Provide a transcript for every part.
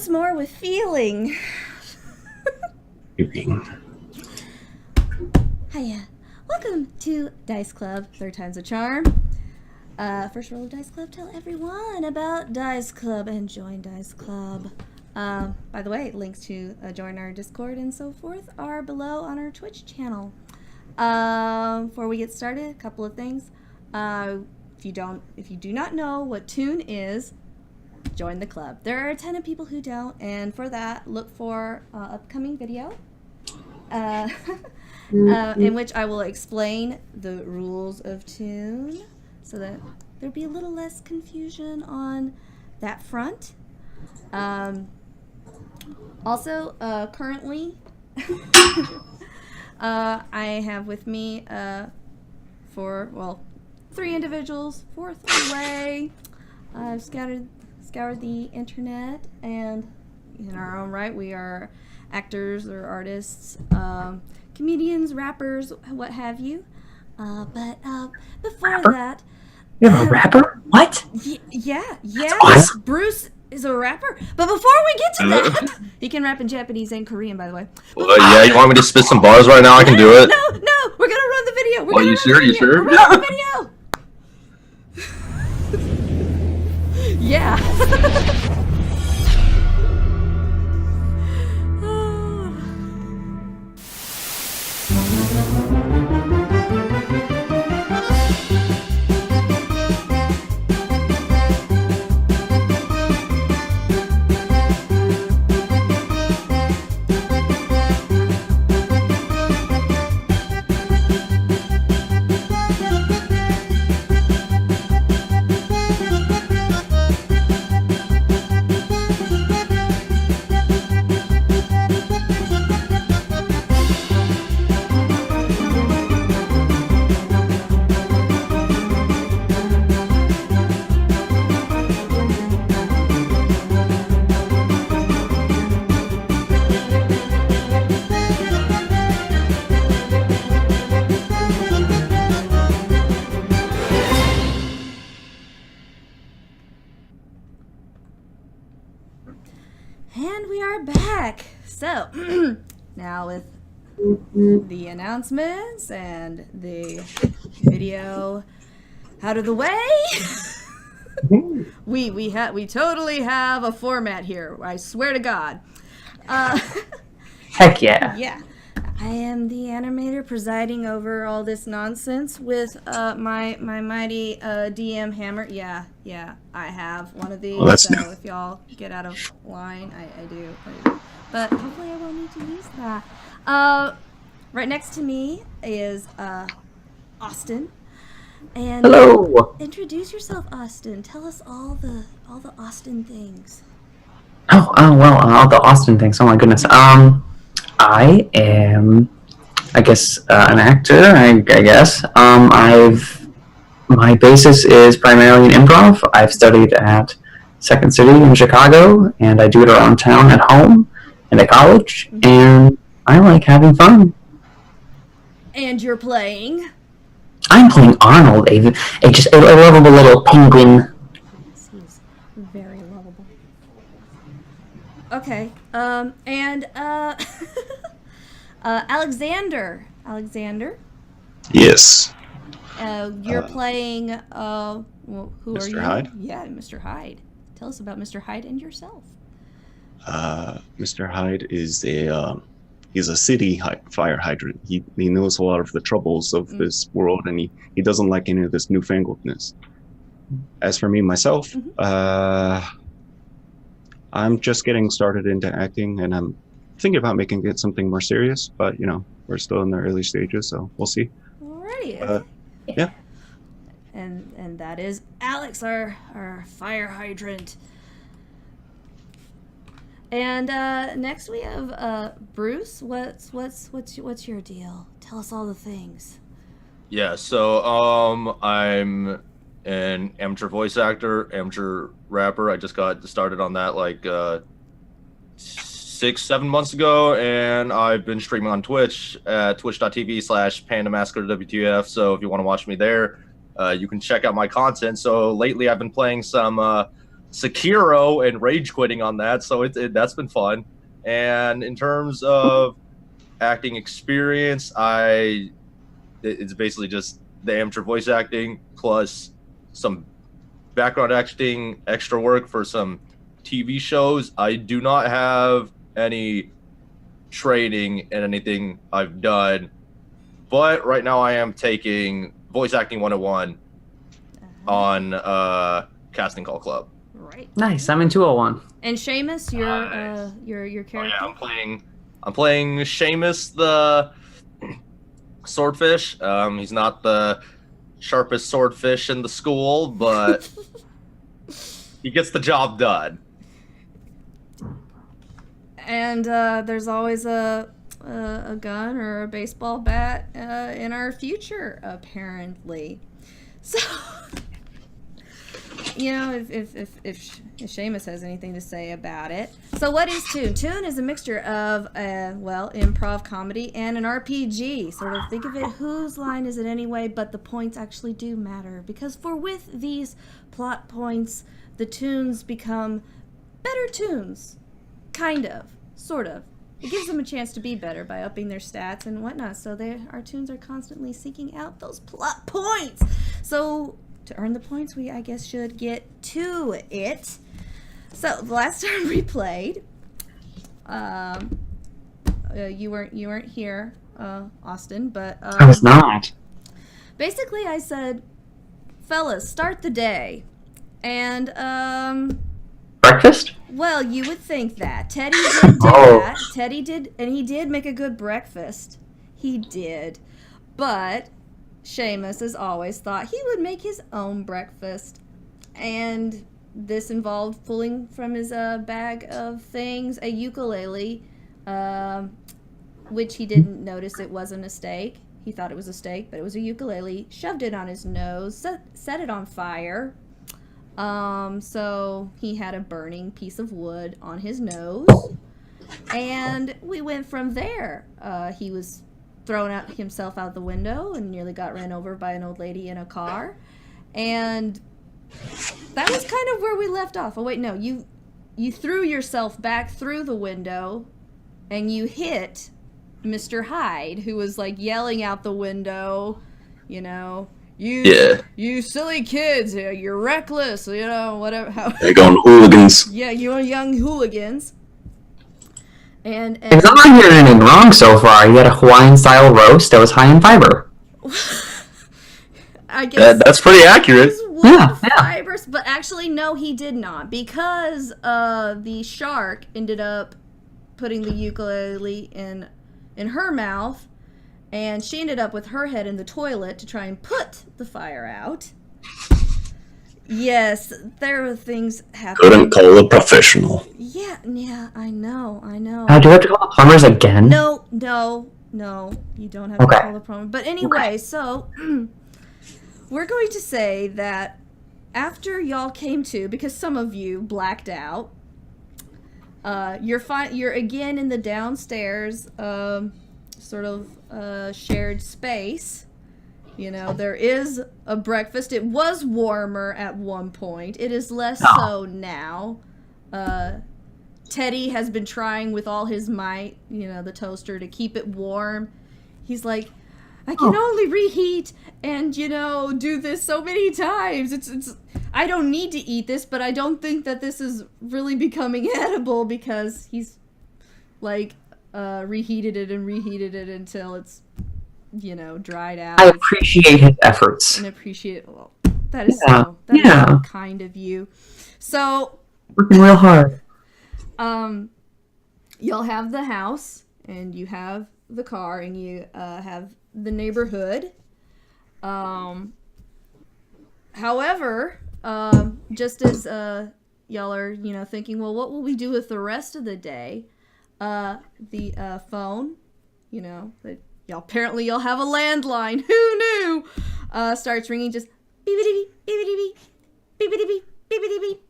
once more with feeling. Hiya. Welcome to Dice Club, third time's a charm. First rule of Dice Club, tell everyone about Dice Club and join Dice Club. By the way, links to join our Discord and so forth are below on our Twitch channel. Before we get started, a couple of things. If you do not know what Toon is, join the club. There are a ton of people who don't, and for that, look for upcoming video in which I will explain the rules of Toon so that there'll be a little less confusion on that front. Also, currently, I have with me three individuals, fourth away. I've scoured the internet, and in our own right, we are actors or artists, comedians, rappers, what have you. But before rapper? that, you have a rapper? What? Yeah. Awesome. Bruce is a rapper. But before we get to that, he can rap in Japanese and Korean, by the way. Yeah, you want me to spit some bars right now? I can do it. No, we're gonna run the video. You sure? We're running the video. Yeah. And we are back. So, now with the announcements and the video out of the way, we totally have a format here. I swear to God. Heck yeah. Yeah. I am the animator presiding over all this nonsense with my mighty DM hammer. Yeah, I have one of these, that's so new. if y'all get out of line, I do. But hopefully I won't need to use that. Right next to me is Austin. And Hello. introduce yourself, Austin. Tell us all the Austin things. Oh, well, all the Austin things. Oh my goodness. I am, I guess, an actor. I guess. My basis is primarily in improv. I've studied at Second City in Chicago, and I do it around town at home and at college. Mm-hmm. And I like having fun. And you're playing? I'm playing Arnold, a lovable little penguin. Yes, he's very lovable. Okay, and Alexander. Yes. You're playing, who are Mr. you? Hyde? Yeah, Mr. Hyde. Tell us about Mr. Hyde and yourself. Mr. Hyde is he's a city fire hydrant. He knows a lot of the troubles of this world, and he doesn't like any of this newfangled-ness. As for me, myself, I'm just getting started into acting, and I'm thinking about making it something more serious, but, we're still in the early stages, so we'll see. Alrighty. Yeah. And that is Alex, our fire hydrant. And next we have Bruce. What's your deal? Tell us all the things. Yeah, so I'm an amateur voice actor, amateur rapper. I just got started on that like 6-7 months ago, and I've been streaming on Twitch at twitch.tv/PandaMassacreWTF. So if you want to watch me there, you can check out my content. So lately I've been playing some Sekiro and rage quitting on that, so that's been fun. And in terms of acting experience, it's basically just the amateur voice acting plus some background acting, extra work for some TV shows. I do not have any training in anything I've done, but right now I am taking voice acting 101 on Casting Call Club. Right. Nice. I'm in 201. And Seamus, your character. Oh, yeah, I'm playing Seamus the swordfish. He's not the sharpest swordfish in the school, but he gets the job done. And there's always a gun or a baseball bat in our future, apparently. So, you know, if Seamus has anything to say about it. So what is Toon? Toon is a mixture of, improv comedy and an RPG. Sort of think of it, whose line is it anyway, but the points actually do matter. Because with these plot points, the tunes become better tunes. Kind of. Sort of. It gives them a chance to be better by upping their stats and whatnot. So our tunes are constantly seeking out those plot points. So to earn the points, we, I guess, should get to it. So the last time we played, you weren't here, Austin, but I was not. Basically, I said, fellas, start the day, and Breakfast? well, you would think that Teddy did do that. Teddy did, and he did make a good breakfast. He did, but Seamus, as always, thought he would make his own breakfast, and this involved pulling from his bag of things a ukulele, which he didn't notice it wasn't a steak. He thought it was a steak, but it was a ukulele. Shoved it on his nose, set it on fire. So he had a burning piece of wood on his nose, and we went from there. He was thrown himself out the window and nearly got ran over by an old lady in a car, and that was kind of where we left off. Oh wait, no, you threw yourself back through the window, and you hit Mr. Hyde, who was like yelling out the window, you know, you silly kids, you're reckless, you know, whatever. They're going hooligans. Yeah, you're young hooligans. And If I'm not hearing anything wrong so far, you had a Hawaiian-style roast that was high in fiber. I guess That's pretty accurate. Yeah. fibers, but actually no, he did not, because the shark ended up putting the ukulele in her mouth, and she ended up with her head in the toilet to try and put the fire out. Yes, there were things happening. Couldn't call a professional. Yeah, I know. Do we have to call the plumbers again? No, you don't have to Okay. call the plumber. But anyway, so we're going to say that after y'all came to, because some of you blacked out, you're again in the downstairs sort of shared space. You know, there is a breakfast. It was warmer at one point. It is less so now. Teddy has been trying with all his might, you know, the toaster, to keep it warm. He's like, I can only reheat and, you know, do this so many times. It's I don't need to eat this, but I don't think that this is really becoming edible, because he's like reheated it until it's, you know, dried out. I appreciate his efforts. And appreciate, well, that is so kind of you. So Working real hard. Y'all have the house, and you have the car, and you have the neighborhood. However, just as y'all are, you know, thinking, well, what will we do with the rest of the day? The phone, you know, that apparently y'all have a landline. Who knew? Starts ringing, just beep-a-dee-beep, beep-a-dee-beep, beep-a-dee-beep, beep-a-dee-beep.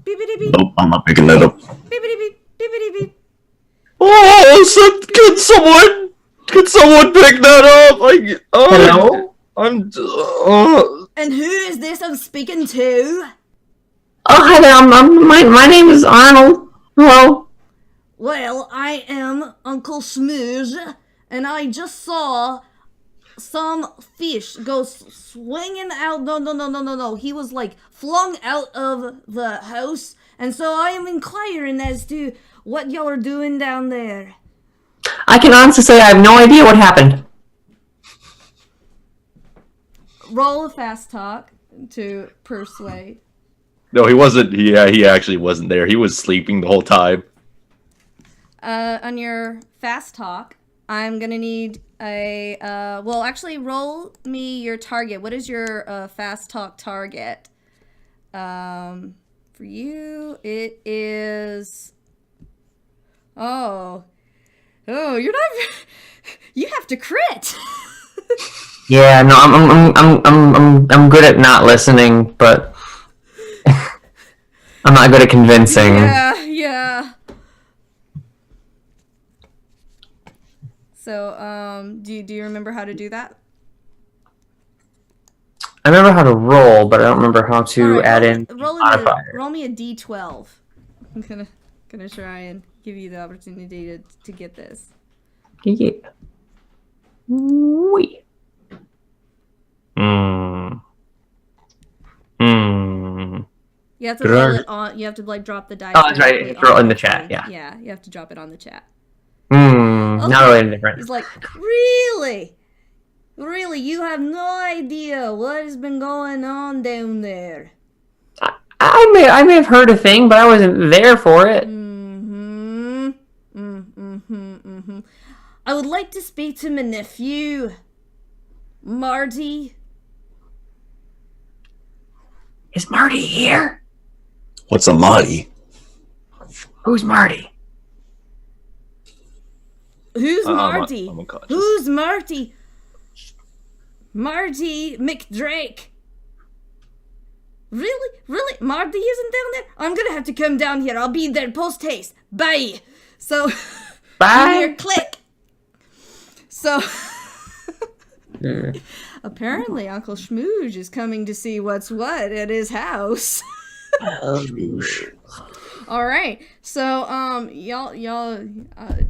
Beep-a-dee-beep, Nope, I'm not picking that up. beep-a-dee-beep, beep-a-dee-beep. Oh, can someone pick that up? Hello? And who is this I'm speaking to? Oh, hi there. My name is Arnold. Hello. Well, I am Uncle Smooge, and I just saw some fish go swinging out. No. He was like flung out of the house, and so I am inquiring as to what y'all are doing down there. I can honestly say I have no idea what happened. Roll a fast talk to persuade. No, he wasn't. He actually wasn't there. He was sleeping the whole time. On your fast talk, I'm gonna need a well, actually, roll me your target. What is your fast talk target? For you, it is. Oh, you're not. You have to crit. Yeah, no, I'm good at not listening, but I'm not good at convincing. Yeah. So, do you remember how to do that? I remember how to roll, but I don't remember how to add in modifier. Roll me a d12. I'm gonna try and give you the opportunity to get this. Yeah. Wee. You have to roll it on. You have to like drop the dice. Oh, that's right. It's roll in the chat. Yeah. Yeah, you have to drop it on the chat. Not really any different. He's like, really, you have no idea what has been going on down there. I may have heard a thing, but I wasn't there for it. I would like to speak to my nephew, Marty. Is Marty here? What's a Marty? Who's Marty? Who's Marty? I'm unconscious. Who's Marty? Marty McDrake. Really? Marty isn't down there? I'm gonna have to come down here. I'll be there post haste. Bye. So, Bye. Here, click. So, apparently Uncle Schmooge is coming to see what's what at his house. All right. So,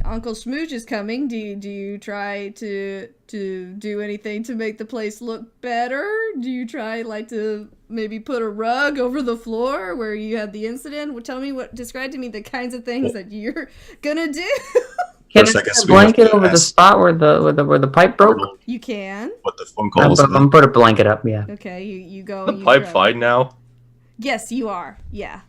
Uncle Schmooge is coming. Do you try to do anything to make the place look better? Do you try to maybe put a rug over the floor where you had the incident? Describe to me the kinds of things that you're gonna do. Can I put a blanket over the spot where the pipe broke? You can. What the phone calls? I'm put a blanket up. Yeah. Okay. You go. The pipe fine now? Yes, you are. Yeah.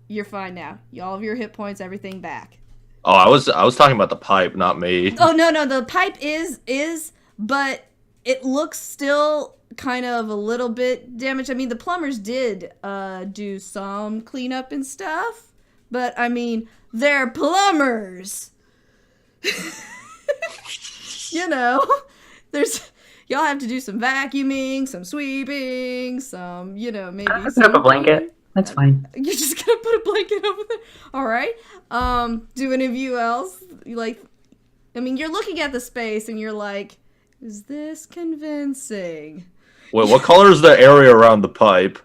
You're fine now. All of your hit points, everything back. Oh, I was talking about the pipe, not me. Oh no, the pipe is, but it looks still kind of a little bit damaged. I mean, the plumbers did do some cleanup and stuff, but I mean, they're plumbers. Y'all have to do some vacuuming, some sweeping, some maybe. I put up a blanket. That's fine. You're just gonna put a blanket over there? All right. Do any of you else you're looking at the space and you're like, is this convincing? Wait, what color is the area around the pipe?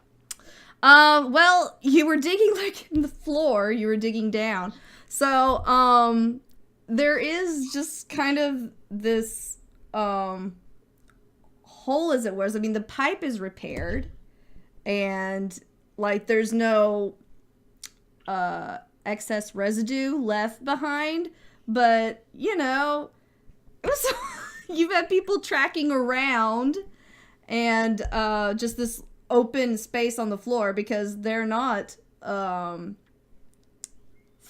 Well, you were digging in the floor. You were digging down. So, there is just kind of this, hole as it was. I mean, the pipe is repaired and there's no excess residue left behind, but it was you've had people tracking around and just this open space on the floor because they're not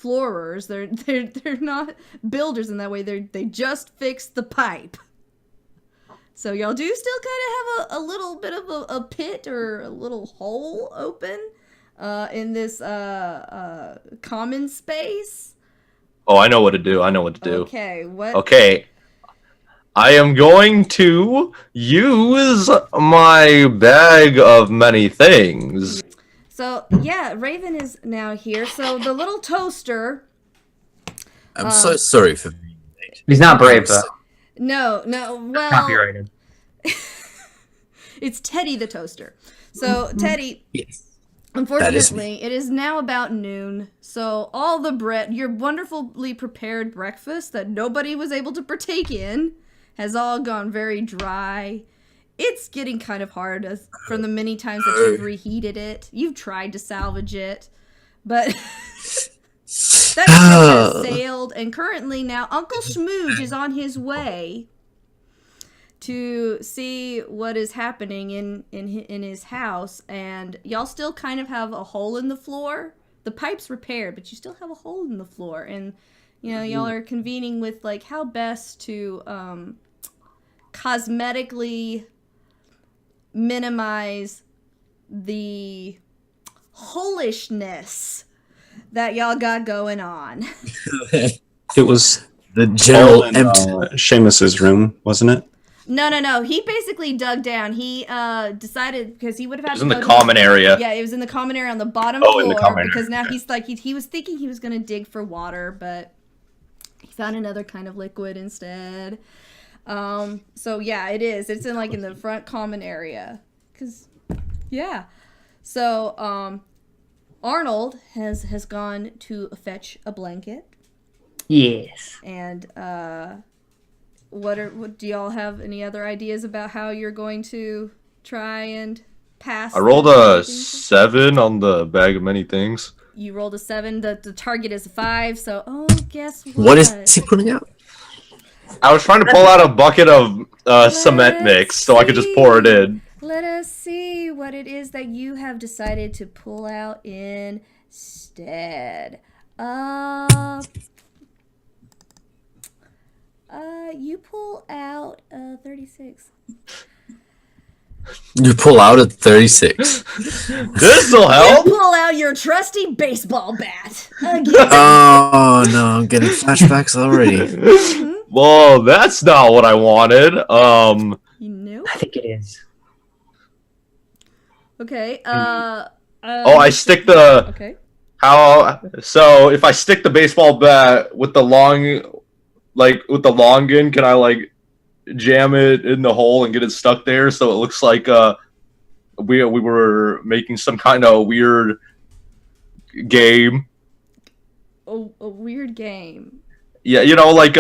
floorers, they're not builders in that way. They just fixed the pipe. So y'all do still kind of have a little bit of a pit or a little hole open in this common space. Oh, I know what to do. Okay, what? Okay. I am going to use my bag of many things. So, yeah, Raven is now here. So the little toaster... I'm so sorry for being late. He's not brave, though. No, well... Copyrighted. It's Teddy the toaster. So, Teddy, Yes. unfortunately, it is now about noon. So, all the your wonderfully prepared breakfast that nobody was able to partake in has all gone very dry. It's getting kind of hard from the many times that you've reheated it. You've tried to salvage it, but that ship has sailed, and currently now Uncle Smooge is on his way to see what is happening in his house, and y'all still kind of have a hole in the floor. The pipe's repaired, but you still have a hole in the floor, and y'all are convening with like how best to cosmetically minimize the holishness that y'all got going on. It was The general all in empty. Seamus's room, wasn't it? No. He basically dug down. He decided because he would have had It's to in the go to common area. Yeah, it was in the common area on the bottom Oh, floor in the common because area, now he's like he was thinking he was gonna dig for water, but he found another kind of liquid instead. So yeah, it is. It's in like in the front common area. So Arnold has gone to fetch a blanket. Yes. And what do y'all have any other ideas about how you're going to try and pass? I rolled a 7 on the bag of many things. You rolled a 7. The target is a 5. So guess what? What is he putting out? I was trying to pull out a bucket of cement mix so I could just pour it in. Let us see what it is that you have decided to pull out instead. You pull out 36. You pull out a 36. This'll help. You pull out your trusty baseball bat again. Oh no, I'm getting flashbacks already. Well, that's not what I wanted. You knew? I think it is. Okay. I stick the Okay. So if I stick the baseball bat with the long gun, can I like jam it in the hole and get it stuck there so it looks like we were making some kind of weird game? A weird game. Yeah, like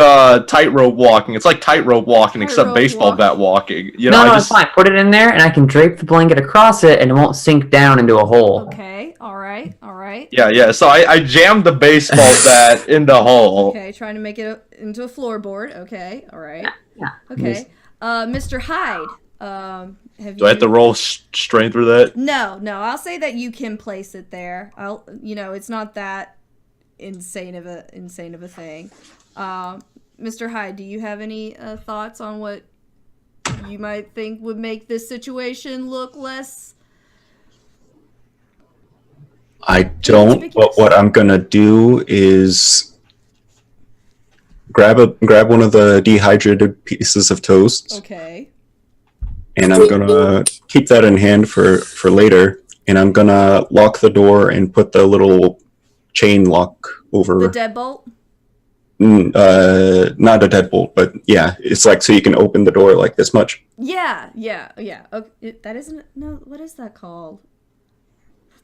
tightrope walking. It's like tightrope walking except Tightrope baseball bat walking. No, it's fine. Put it in there, and I can drape the blanket across it, and it won't sink down into a hole. Okay. All right. Yeah. So I jammed the baseball bat in the hole. Okay, trying to make it into a floorboard. Okay. All right. Yeah. Okay. Mr. Hyde, have you? Do I have to roll strength for that? No. I'll say that you can place it there. It's not that insane of a thing. Mr. Hyde, do you have any thoughts on what you might think would make this situation look less? I don't, but what I'm gonna do is grab one of the dehydrated pieces of toast, Okay. and I'm gonna keep that in hand for later, and I'm gonna lock the door and put the little chain lock over. The deadbolt? Not a deadbolt, but yeah, it's like so you can open the door like this much. Yeah. Okay, that isn't. No, what is that called?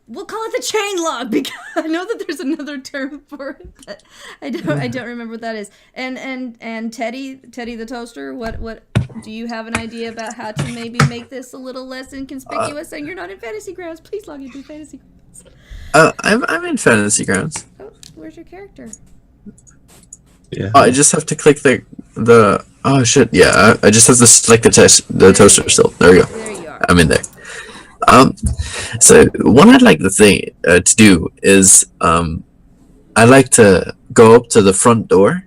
We'll call it the chain lock because I know that there's another term for it, but I don't remember what that is. And Teddy the toaster, what do you have an idea about how to maybe make this a little less inconspicuous? And you're not in Fantasy Grounds. Please log into Fantasy Grounds. I'm in Fantasy Grounds. Oh, where's your character? Yeah. Oh, I just have to click the. Oh shit! Yeah, I just have to select the toaster still. There we go. There you are. I'm in there. So what I'd like to do is I like to go up to the front door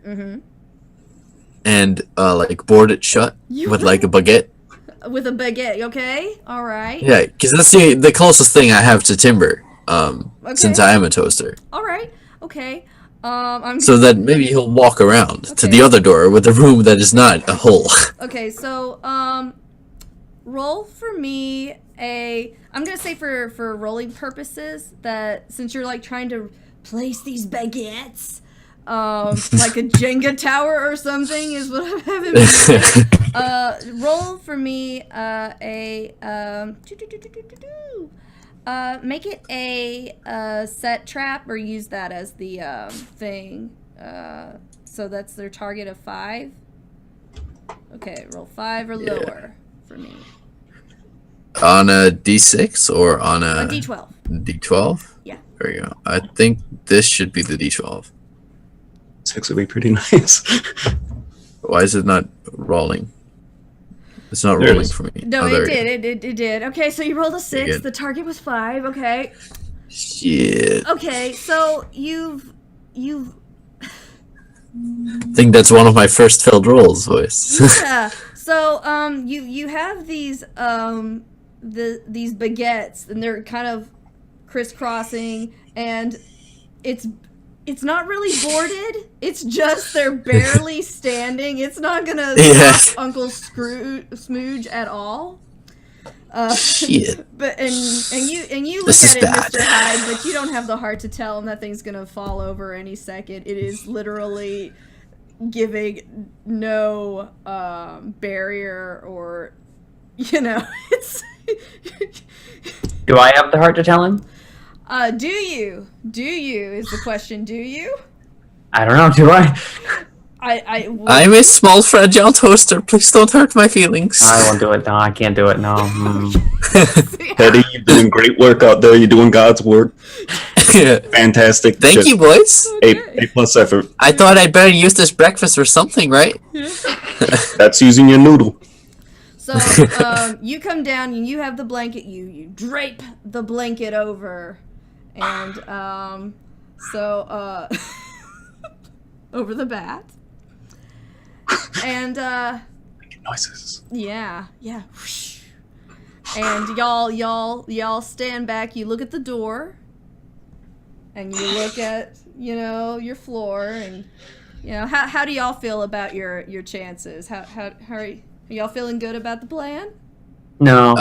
and like board it shut with like a baguette. With a baguette, okay? All right. Yeah, because that's the closest thing I have to timber. Since I am a toaster. All right. Okay. So that maybe he'll walk around to Okay. the other door with a room that is not a hole. Okay, so roll for me I'm gonna say for rolling purposes that since you're like trying to place these baguettes, like a Jenga tower or something is what I'm having. Me roll for me make it a set trap or use that as the thing. So that's their target of 5. Okay, roll 5 or lower for me. On a D6 or on a D12. D12? Yeah. There you go. I think this should be the D12. 6 would be pretty nice. Why is it not rolling? It's not There it rolling is. for me. No, Oh, it there did. It did. Okay, so you rolled a 6. good. The target was 5. Okay. Shit. Okay, so you've I think that's one of my first failed rolls, voice. yeah. So you have these these baguettes and they're kind of crisscrossing and it's not really boarded. It's just they're barely standing. It's not gonna Yeah. stop Uncle Smooge at all. Shit. But and you look This is at it, bad. Mr. Hyde, but you don't have the heart to tell him that thing's gonna fall over any second. It is literally giving no barrier or it's Do I have the heart to tell him? do you is the question. Do you? I don't know. Do I? I'm a small fragile toaster. Please don't hurt my feelings. I won't do it. No, I can't do it. No. Teddy, you're doing great work out there. You're doing God's work. Fantastic. Thank Just you, boys. A plus effort. I thought I'd better use this breakfast or something, right? That's using your noodle. So you come down and you have the blanket. You drape the blanket over, and over the bat, and Making noises. yeah. Whoosh. And y'all stand back. You look at the door, and you look at your floor, and how do y'all feel about your chances? How are y'all feeling good about the plan? No.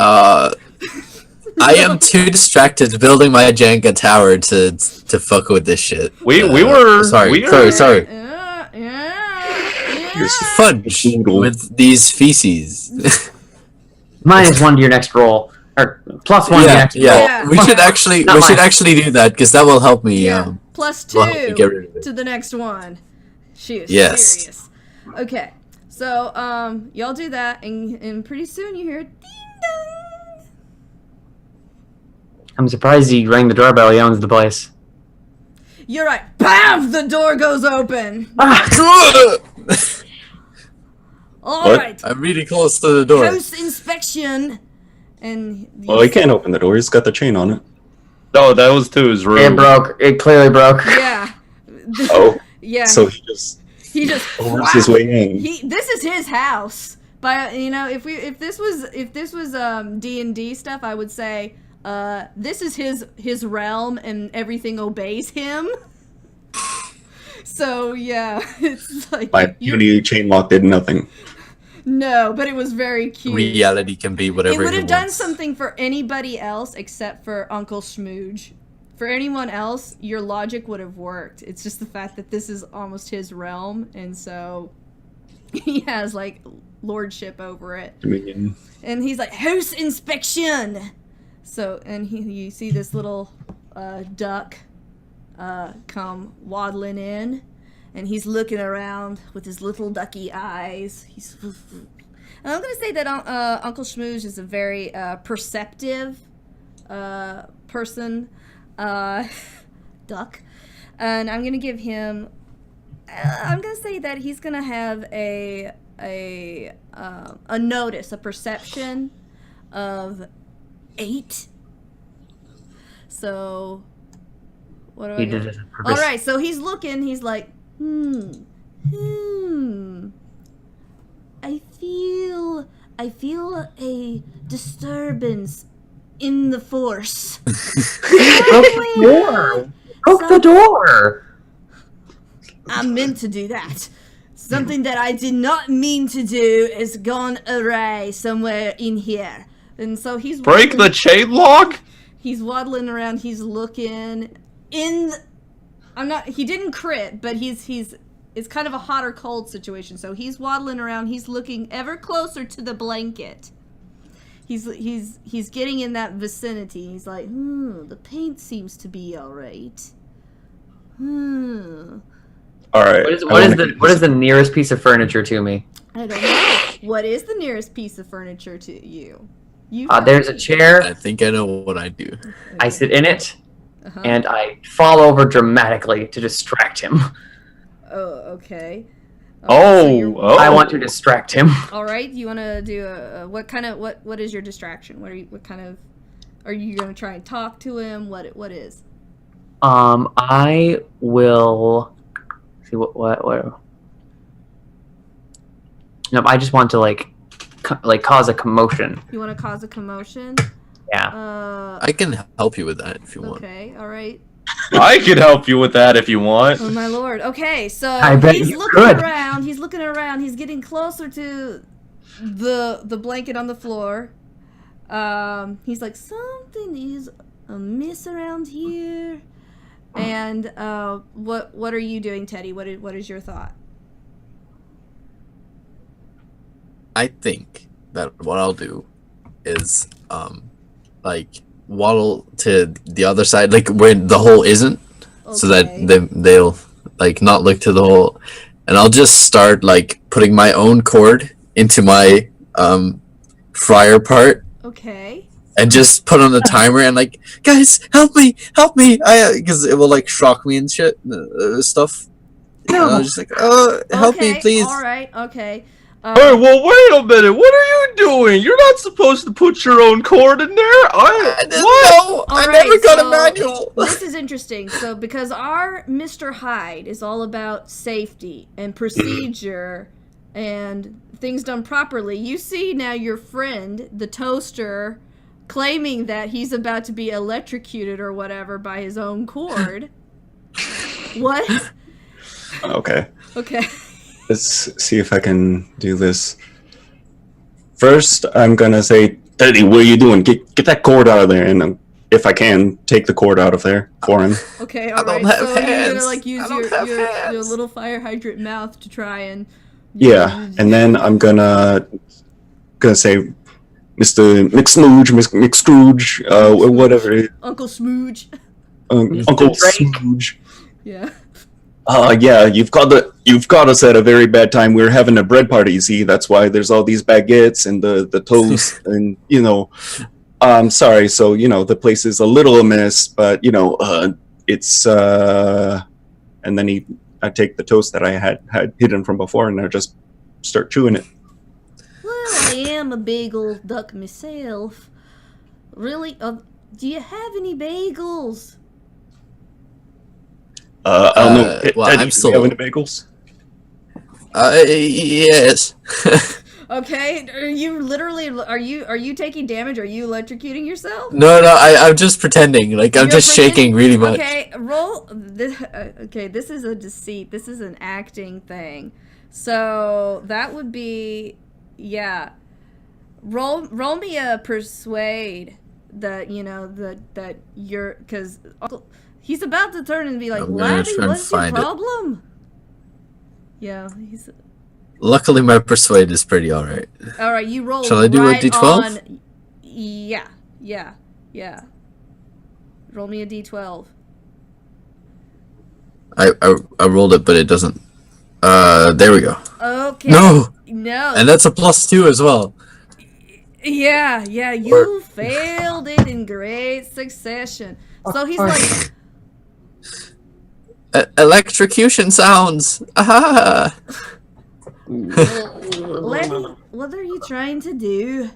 I am too distracted building my Jenga tower to fuck with this shit. We were sorry. You're Fudge with these feces. -1 to your next roll, or +1 to your next roll. Yeah. We should actually Not mine. do that because that will help me. Plus will help me 2 get rid of it. to the next one. She is Yes. serious. Okay, so y'all do that, and pretty soon you hear ding dong. I'm surprised he rang the doorbell. He owns the place. You're right. Bam! The door goes open. All What? right. I'm really close to the door. House inspection, and Well, he can't open the door. He's got the chain on it. No, that was to his room. It broke. It clearly broke. yeah, Oh, yeah. so he just he just forced his way in. This is his house. But if this was D&D stuff, I would say this is his realm and everything obeys him. So yeah, it's like My beauty chain lock did nothing. no, but it was very cute. Reality can be whatever It would have done wants. something for anybody else except for Uncle Smooge. For anyone else, your logic would have worked. It's just the fact that this is almost his realm, and so he has like lordship over it. Dominion. And he's like, house inspection. So, and you see this little duck come waddling in, and he's looking around with his little ducky eyes. And I'm gonna say that Uncle Schmooze is a very perceptive person, duck, and I'm gonna give him. I'm gonna say that he's gonna have a notice, a perception of 8. So, what do I He get? did it. All right, so he's looking. He's like, I feel a disturbance in the force. Broke the door. Broke the door. I meant to do that. Something that I did not mean to do is gone awry somewhere in here. And so he's Break the chain lock? He's waddling around. He's looking in I'm not. He didn't crit, but he's. It's kind of a hot or cold situation. So he's waddling around. He's looking ever closer to the blanket. He's getting in that vicinity. He's like, the paint seems to be all right. All right. What is the nearest piece of furniture to me? I don't know. What is the nearest piece of furniture to you? There's a chair. I think I know what I do. I sit in it, and I fall over dramatically to distract him. Oh, okay. I want to distract him. All right, you want to do what is your distraction? Are you going to try and talk to him? What is? I will see what. No, I just want to cause a commotion. You want to cause a commotion? Yeah. I can help you with that if you want. Okay, all right. I can help you with that if you want. Oh my lord. Okay, so I bet he's you looking could. around. He's looking around. He's getting closer to the blanket on the floor. He's like, something is amiss around here. And what are you doing, Teddy? What is your thought? I think that what I'll do is waddle to the other side, like where the hole isn't, so that they'll not look to the hole, and I'll just start putting my own cord into my fryer part. Okay. And just put on the timer and guys, help me, because it will shock me and shit, stuff. And I was just help me, please. All right. Okay. Hey, well, wait a minute. What are you doing? You're not supposed to put your own cord in there. I never got a manual. This is interesting. So, because our Mr. Hyde is all about safety and procedure and things done properly, you see now your friend, the toaster, claiming that he's about to be electrocuted or whatever by his own cord. What? Okay. Okay. Let's see if I can do this. First, I'm gonna say, Teddy, what are you doing? Get that cord out of there, and if I can, take the cord out of there for him. Okay, all right. So you're gonna use your little fire hydrant mouth to try and. Yeah, and then I'm gonna say, Mr. McScrooge, whatever. Uncle Smooge. Uncle Smooge. Yeah. Yeah, you've caught us at a very bad time. We're having a bread party, you see. That's why there's all these baguettes and the toast and, I'm sorry. So, the place is a little amiss, but, it's, and then I take the toast that I had hidden from before and I just start chewing it. Well, I am a bagel duck myself. Really? Do you have any bagels? I don't know. Well, Teddy, I'm still. Do you have any bagels? Yes. Okay. Are you taking damage? Are you electrocuting yourself? No, I'm just pretending. I'm just shaking really much. Okay, roll. This is a deceit. This is an acting thing. So that would be, yeah. Roll me a persuade that that you're, because he's about to turn and be like, Laddie, what's your problem? Yeah, he's. Luckily, my persuade is pretty alright. All right, you roll. Shall I do a d12? Yeah. Roll me a d12. I rolled it, but it doesn't. There we go. Okay. No. And that's a +2 as well. Yeah. You failed it in great succession. So he's like. Electrocution sounds. Ah. Lenny, what are you trying to do?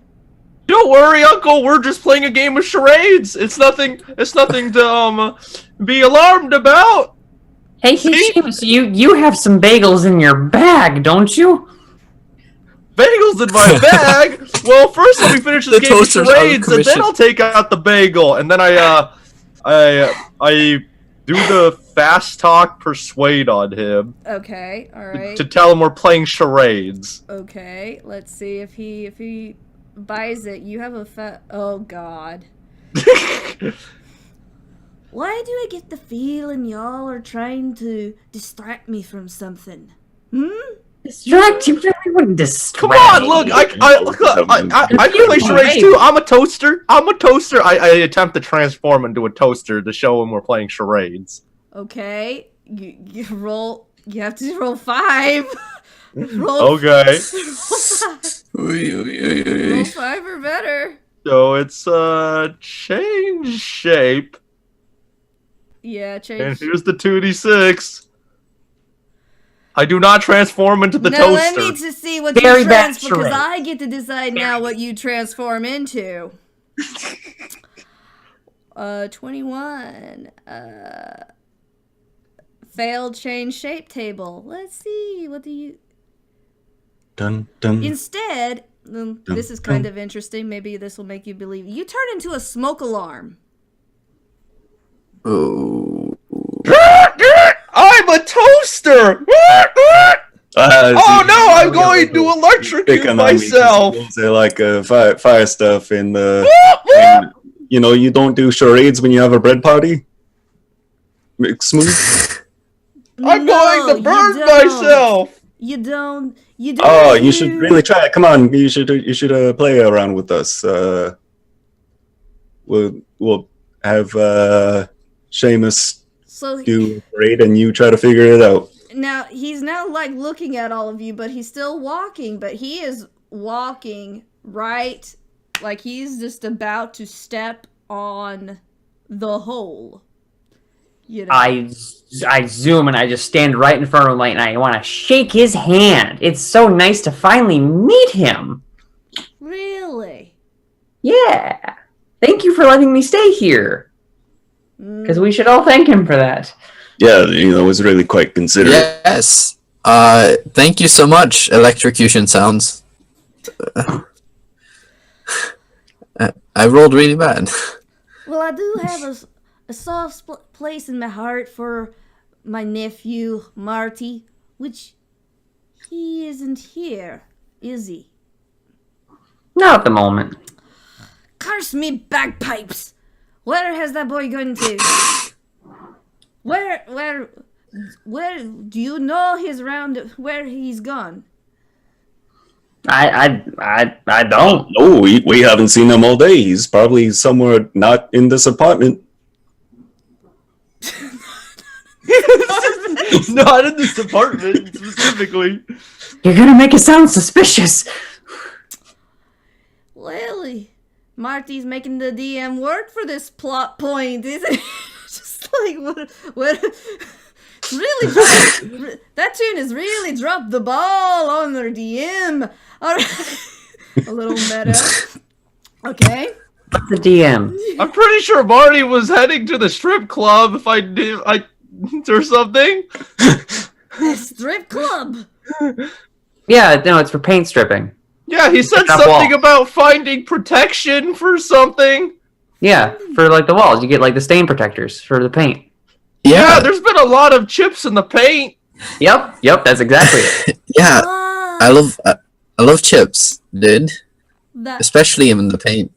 Don't worry, Uncle. We're just playing a game of charades. It's nothing to be alarmed about. Hey, Seamus, you have some bagels in your bag, don't you? Bagels in my bag? Well, first let me finish this game of charades, and then I'll take out the bagel, and then I do the fast talk persuade on him. Okay, all right. To tell him we're playing charades. Okay, let's see if he buys it. You have a oh god. Why do I get the feeling y'all are trying to distract me from something? Hmm? Distract you? We wouldn't distract. Come on, look! I can play charades too. I'm a toaster. I attempt to transform into a toaster to show him we're playing charades. Okay, you roll. You have to roll 5. roll. Okay. Roll 5 or better. So it's change shape, Yeah, and change. here's the 2d6. I do not transform into the Now toaster. let me to see what Very you bad transform, because charade. I get to decide now what you transform into. 21. Failed change shape table. Let's see. What do you? Dun dun. Instead, this is kind of interesting. Maybe this will make you believe. You turn into a smoke alarm. Oh. I'm a toaster. Oh no! I'm going to electrocute myself. Say like fire stuff and you don't do charades when you have a bread party. Smooth. I'm No, going to you burn don't. myself. You don't. Oh, you should really try it. Come on, you should play around with us. We'll have Seamus So do a parade, and you try to figure it out. now he's now like looking at all of you, but he's still walking. But he is walking right, like he's just about to step on the hole. You know. I zoom and I just stand right in front of him, like, and I want to shake his hand. It's so nice to finally meet him. Really? Yeah. Thank you for letting me stay here. Because we should all thank him for that. Yeah, it was really quite considerate. Yes. Thank you so much, Electrocution Sounds. I rolled really bad. Well, I do have a soft place in my heart for my nephew, Marty, which he isn't here, is he? Not at the moment. Curse me bagpipes! Where has that boy gone to? Where do you know he's around, where he's gone? I don't. No, we haven't seen him all day. He's probably somewhere not in this apartment. Not in this apartment specifically. You're gonna make it sound suspicious. Lily, Marty's making the DM work for this plot point, isn't it? Just like, what? Really, that tune has really dropped the ball on their DM. All right. A little meta. Okay. The DM. I'm pretty sure Marty was heading to the strip club if I or something. A strip club. Yeah, no, it's for paint stripping. Yeah, he said That something wall. about finding protection for something. Yeah, for like the walls, you get like the stain protectors for the paint. Yeah, there's been a lot of chips in the paint. Yep, that's exactly it. Yeah, Ah, I love chips, dude. that Especially in the paint.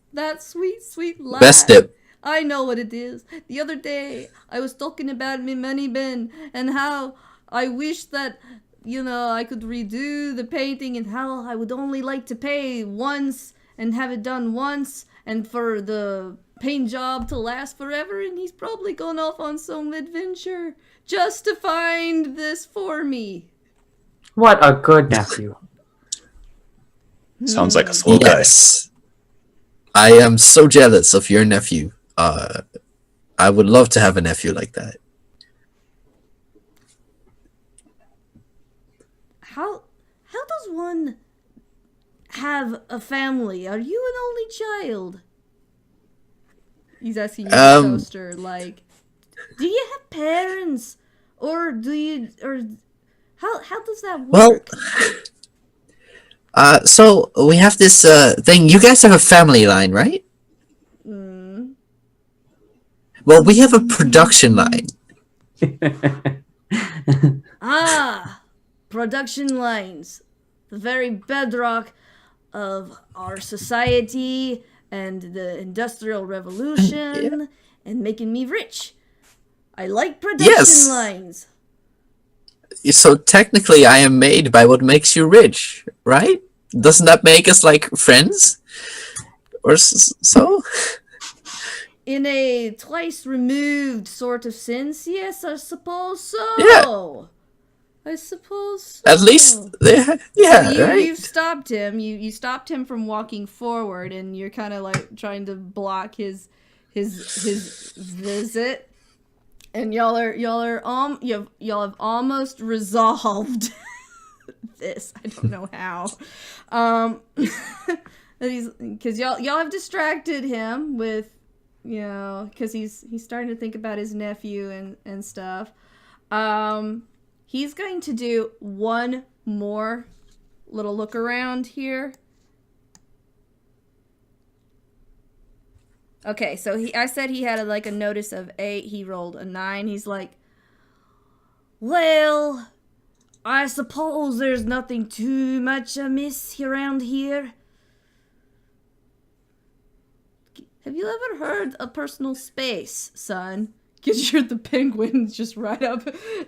sweet lie. Best dip. I know what it is. The other day, I was talking about me money bin and how I wish that, I could redo the painting and how I would only like to pay once and have it done once and for the paint job to last forever. And he's probably gone off on some adventure just to find this for me. What a good nephew. Sounds like a swell guy. Yes. I am so jealous of your nephew. I would love to have a nephew like that. How does one have a family? Are you an only child? He's asking you, Toaster, like, do you have parents? Or how does that work? Well, so we have this thing. You guys have a family line, right? Well, we have a production line. Production lines. The very bedrock of our society and the Industrial Revolution and making me rich. I like production Yes. lines. So technically, I am made by what makes you rich, right? Doesn't that make us like friends? Or so? In a twice removed sort of sense, yes, I suppose so. Yeah. I suppose so. At least, yeah, So right? you've stopped him. You stopped him from walking forward, and you're kind of like trying to block his visit. And y'all have almost resolved this. I don't know how. Because y'all have distracted him with, because he's starting to think about his nephew and stuff. He's going to do one more little look around here. Okay, so I said he had a notice of 8. He rolled a 9. He's like, well, I suppose there's nothing too much amiss around here. Have you ever heard of personal space, son? Because you're the penguin just right up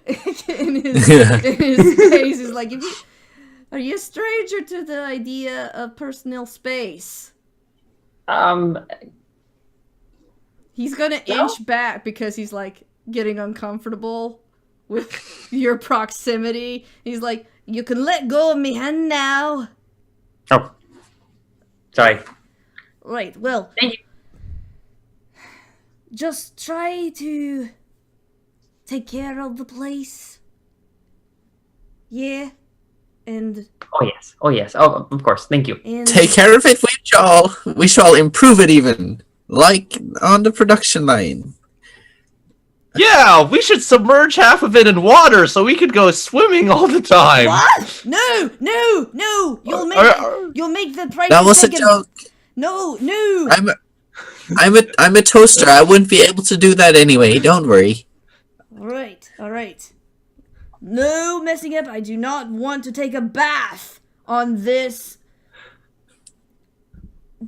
in his face. He's like, are you a stranger to the idea of personal space? He's gonna inch back because he's like getting uncomfortable with your proximity. He's like, you can let go of me hand now. Oh, sorry. Right, well, Thank you. just try to take care of the place. Yeah, and Oh yes. Oh, of course. Thank you. and Take care of it, we shall improve it even. Like on the production line. Yeah, we should submerge half of it in water so we could go swimming all the time. What? No! You'll make the price. That was a joke. No. I'm a toaster. I wouldn't be able to do that anyway. Don't worry. All right. No messing up. I do not want to take a bath on this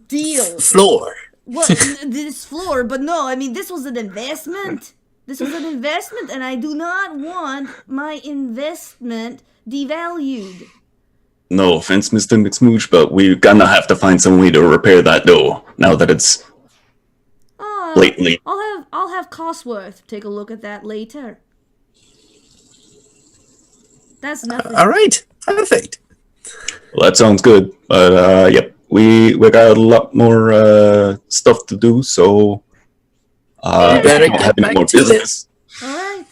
deal. Floor. Well, this floor, but no, I mean, this was an investment. And I do not want my investment devalued. No offense, Mr. McSmooch, but we're gonna have to find some way to repair that door now that it's blatantly. I'll have Cosworth take a look at that later. That's nothing. All right. Perfect. Well, that sounds good. But yep, we got a lot more stuff to do, so better don't get have any back more to business. All right.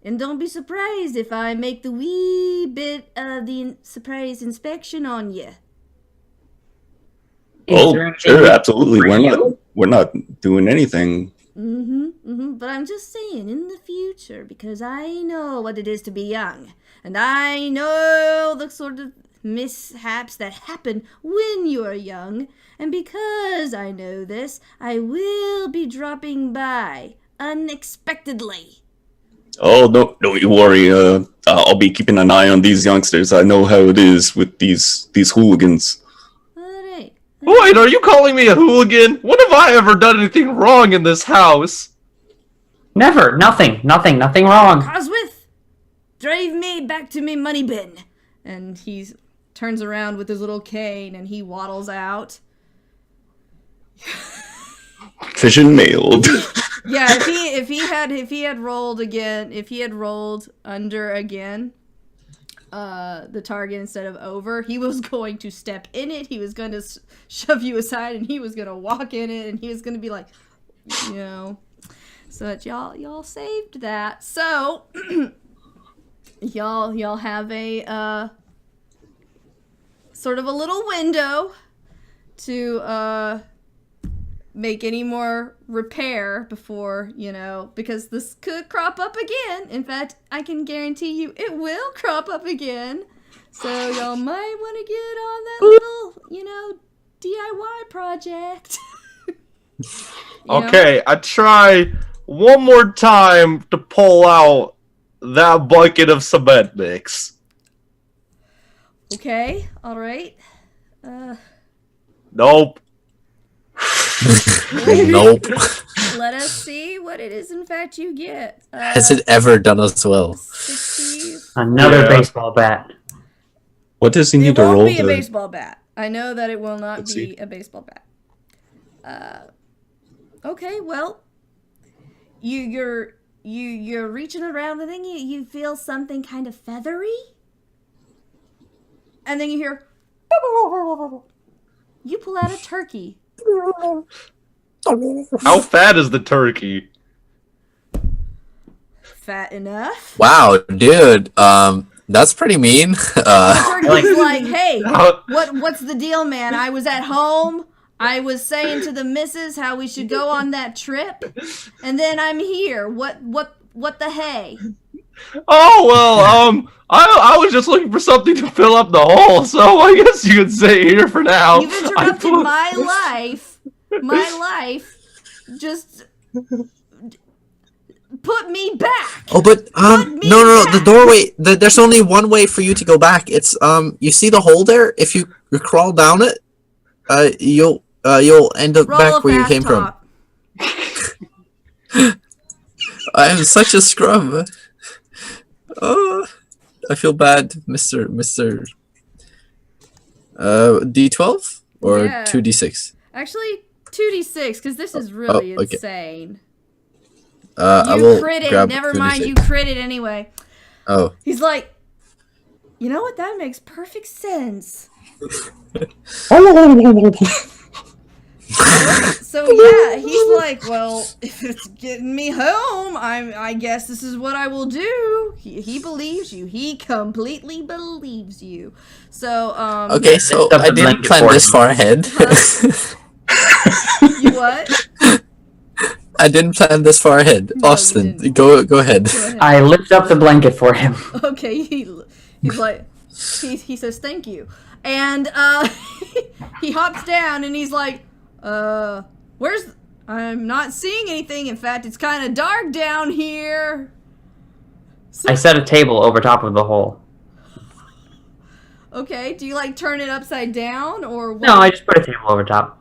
And don't be surprised if I make the wee bit of the surprise inspection on you. Oh, sure, absolutely. for you? We're not doing anything. But I'm just saying, in the future, because I know what it is to be young, and I know the sort of mishaps that happen when you're young, and because I know this, I will be dropping by unexpectedly. Oh, don't you worry. I'll be keeping an eye on these youngsters. I know how it is with these hooligans. Alright. Wait, are you calling me a hooligan? When have I ever done anything wrong in this house? Never. Nothing wrong. Cosworth, drive me back to me money bin. And he turns around with his little cane and he waddles out. Fishing nailed. Yeah, if he had rolled under again, the target instead of over, he was going to step in it. He was going to shove you aside, and he was going to walk in it, and he was going to be like, so that y'all saved that. So y'all have a sort of a little window to make any more repair before, because this could crop up again. In fact, I can guarantee you it will crop up again. So y'all might want to get on that little, DIY project. Okay, I try one more time to pull out that bucket of cement mix. Okay, all right. Nope. Nope. let us see what it is in fact you get. Has it ever done us well? 60. Another Yeah. baseball bat. What does he It need to won't roll? be a to- baseball bat. I know that it will not Let's be see. a baseball bat. Okay, well, you're reaching around and then you feel something kind of feathery, and then you hear. You pull out a turkey. How fat is the turkey? Fat enough. Wow, dude. That's pretty mean. Turkey's like, hey, How- what's the deal, man? I was at home. I was saying to the missus how we should go on that trip, and then I'm here. What the hey? Oh well, I was just looking for something to fill up the hole, so I guess you could stay here for now. You've interrupted my life. My life. Just put me back. Oh, but me no, the back. doorway. There's only one way for you to go back. It's you see the hole there. If you crawl down it, you'll end up Roll back a where you fast came from. top. I am such a scrub. Oh, I feel bad, Mister. D12 or Yeah. 2d6. Actually, 2d6 because this is really okay. insane. I You will critted. grab Never mind. 2d6. You critted anyway. Oh, He's like, you know what? That makes perfect sense. So yeah, he's like, well, if it's getting me home, I guess this is what I will do. He believes you. He completely believes you. So okay. So Lift up I the didn't blanket plan for this him. far ahead. you what? I didn't plan this far ahead. No, you Austin, didn't. go ahead. Go ahead. I lift up the blanket for him. Okay, he's like, he says thank you, and he hops down and he's like, where's? I'm not seeing anything. In fact, it's kind of dark down here. So, I set a table over top of the hole. okay, do you like turn it upside down or what? No, I just put a table over top.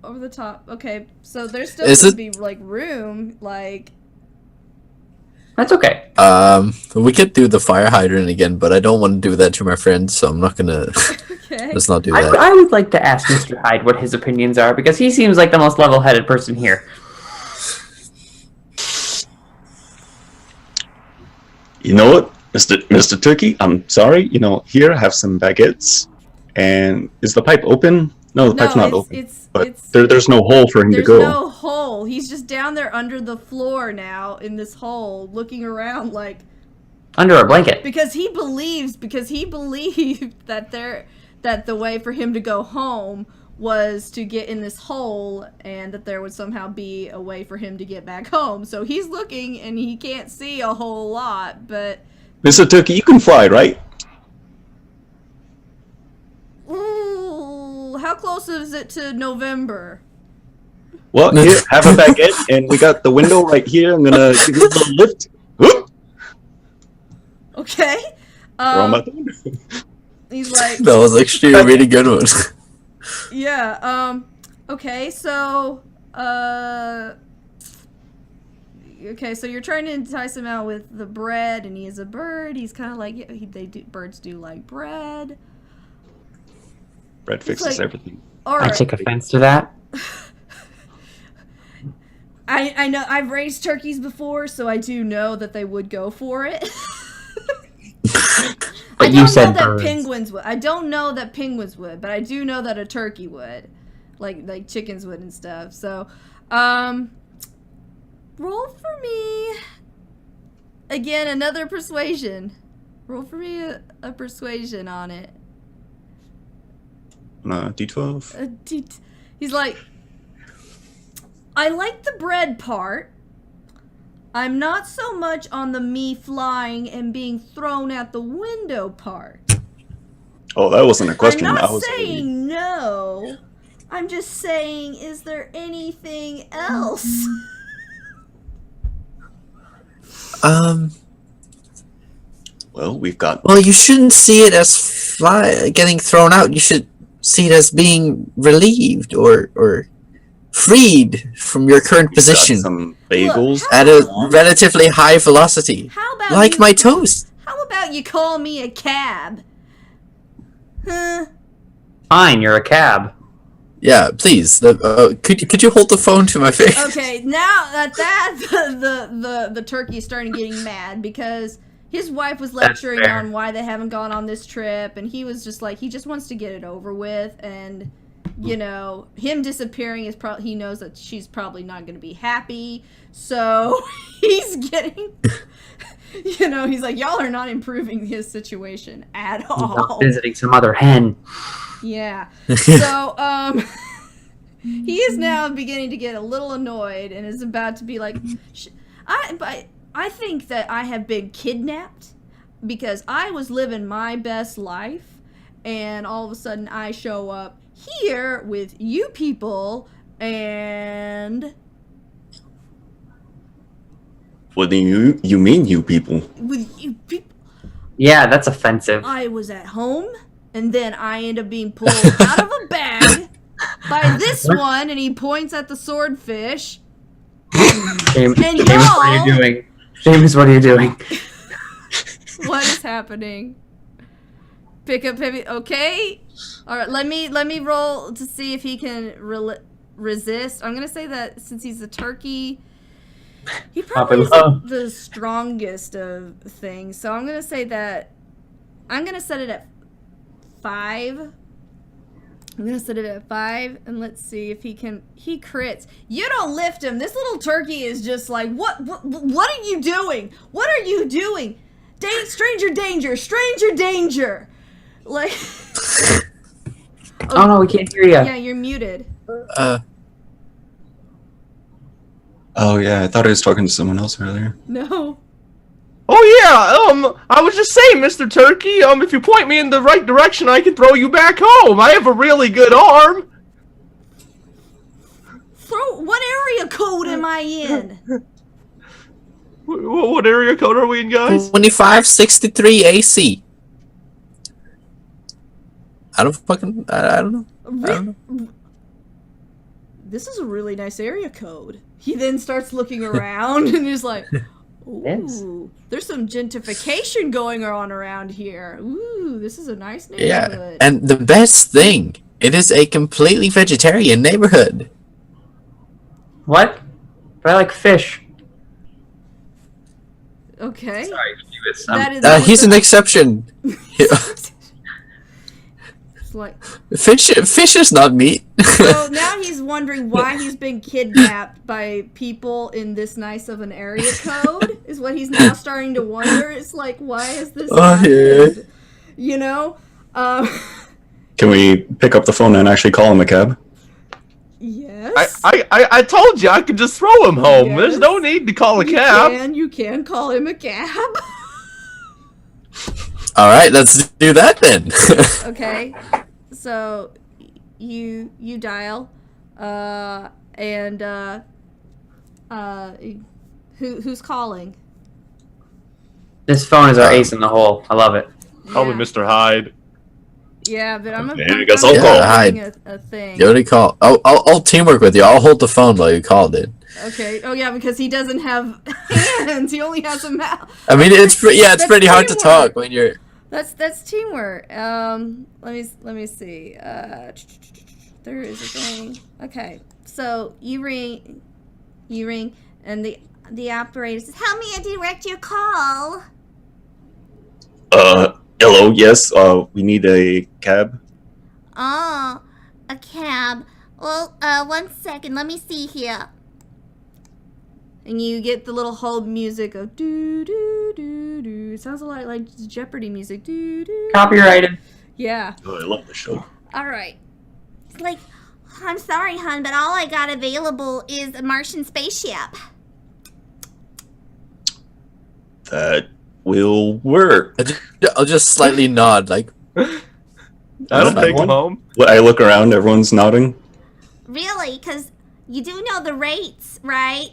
Over the top. Okay, so there's still Is going it- to be like room, like. That's okay. We could do the fire hydrant again, but I don't want to do that to my friends, so I'm not gonna. Okay. Let's not do I, that. I would like to ask Mr. Hyde what his opinions are because he seems like the most level-headed person here. You know what, Mr. Turkey? I'm sorry. You know, here have some baguettes. And is the pipe open? No, the pipe's not open. But there's no hole for him to There's go. no hole. He's just down there under the floor now in this hole, looking around like Under a blanket. because he believed that the way for him to go home was to get in this hole and that there would somehow be a way for him to get back home. So he's looking and he can't see a whole lot, but Mr. Turkey, you can fly, right? ooh, how close is it to November? Well, here, have a baguette, and we got the window right here. I'm gonna give you a little lift. Whoop! Okay. Throw him out the window. He's like, That was actually a really good one. yeah, okay, so, okay, so you're trying to entice him out with the bread, and he is a bird. He's kind of like, yeah, birds do like bread. Bread fixes like- everything. All I right. take offense to that. I know I've raised turkeys before, so I do know that they would go for it. But I you don't said know that birds. penguins would. I don't know that penguins would, but I do know that a turkey would, like chickens would and stuff. So, roll for me. Again, another persuasion. Roll for me a persuasion on it. D12. He's like, I like the bread part. I'm not so much on the me flying and being thrown out the window part. Oh, that wasn't a question. I'm That not was saying no. I'm just saying, is there anything else? Well, we've got. Well, you shouldn't see it as getting thrown out. You should see it as being relieved or freed from your current Got position some bagels. Look, at a relatively high velocity, How about like you, my toast. How about you call me a cab? Huh? Fine, you're a cab. Yeah, please. Could you hold the phone to my face? Okay, now at that the turkey is starting getting mad because his wife was That's lecturing fair. on why they haven't gone on this trip, and he was just like, he just wants to get it over with, and you know, him disappearing is probably, he knows that she's probably not going to be happy, so he's getting, you know, he's like, y'all are not improving his situation at He's out all. visiting some other hen. Yeah. So, he is now beginning to get a little annoyed and is about to be like, I think that I have been kidnapped because I was living my best life, and all of a sudden I show up here with you people, and What do you mean, you people? with you people, Yeah, that's offensive. I was at home, and then I end up being pulled out of a bag by this one, and he points at the swordfish. James, And what are y'all- you doing? James, what are you doing? What is happening? Pick up heavy. Okay. All right. Let me roll to see if he can resist. I'm gonna say that since he's a turkey, he probably isn't the strongest of things. So I'm gonna say that I'm gonna set it at 5. I'm gonna set it at 5, and let's see if he can. He crits. You don't lift him. This little turkey is just like, what are you doing? What are you doing? Stranger danger! Stranger danger! Like, Oh no, we can't hear you. yeah, you're muted. Oh yeah, I thought I was talking to someone else earlier. No. Oh yeah, I was just saying, Mr. Turkey, if you point me in the right direction, I can throw you back home. I have a really good arm. What area code am I in? What area code are we in, guys? 2563 AC. I don't know. I don't know. This is a really nice area code. He then starts looking around and is like, Yes. ooh, there's some gentrification going on around here. Ooh, this is a nice Yeah, neighborhood. and the best thing, it is a completely vegetarian neighborhood. What? But I like fish. Okay. Sorry, Davis. That is He's an exception. It's like, Fish is not meat. so now he's wondering why he's been kidnapped by people in this nice of an area code, is what he's now starting to wonder. It's like, why is this happened? You know? Can we pick up the phone and actually call him a cab? Yes. I told you I could just throw him home. Yes. There's no need to call a cab. You can call him a cab. All right, let's do that then. Okay. So you dial and who's calling? This phone is our ace in the hole. I love it. Probably Yeah. Mr. Hyde. Yeah, but I'm Okay, I guess I'll Yeah, call. hide. a thing. You already call. I'll teamwork with you. I'll hold the phone while you call, dude. Okay. Oh yeah, because he doesn't have hands. He only has a mouth. I mean, it's That's pretty hard to teamwork. talk when you're. That's teamwork. Let me see. There is a thing. Okay. So you ring, and the operator says, "How may I direct your call?" Hello, yes, we need a cab. Oh, a cab. Well, 1 second. Let me see here. And you get the little hold music of doo doo doo doo. It sounds a lot like Jeopardy music. Doo doo. Copyrighted. Yeah. Oh, I love the show. All right. It's like, I'm sorry, hon, but all I got available is a Martian spaceship. That will work. I'll just slightly nod, like. That'll that take him one? home. When I look around, everyone's nodding. Really? Because you do know the rates, right?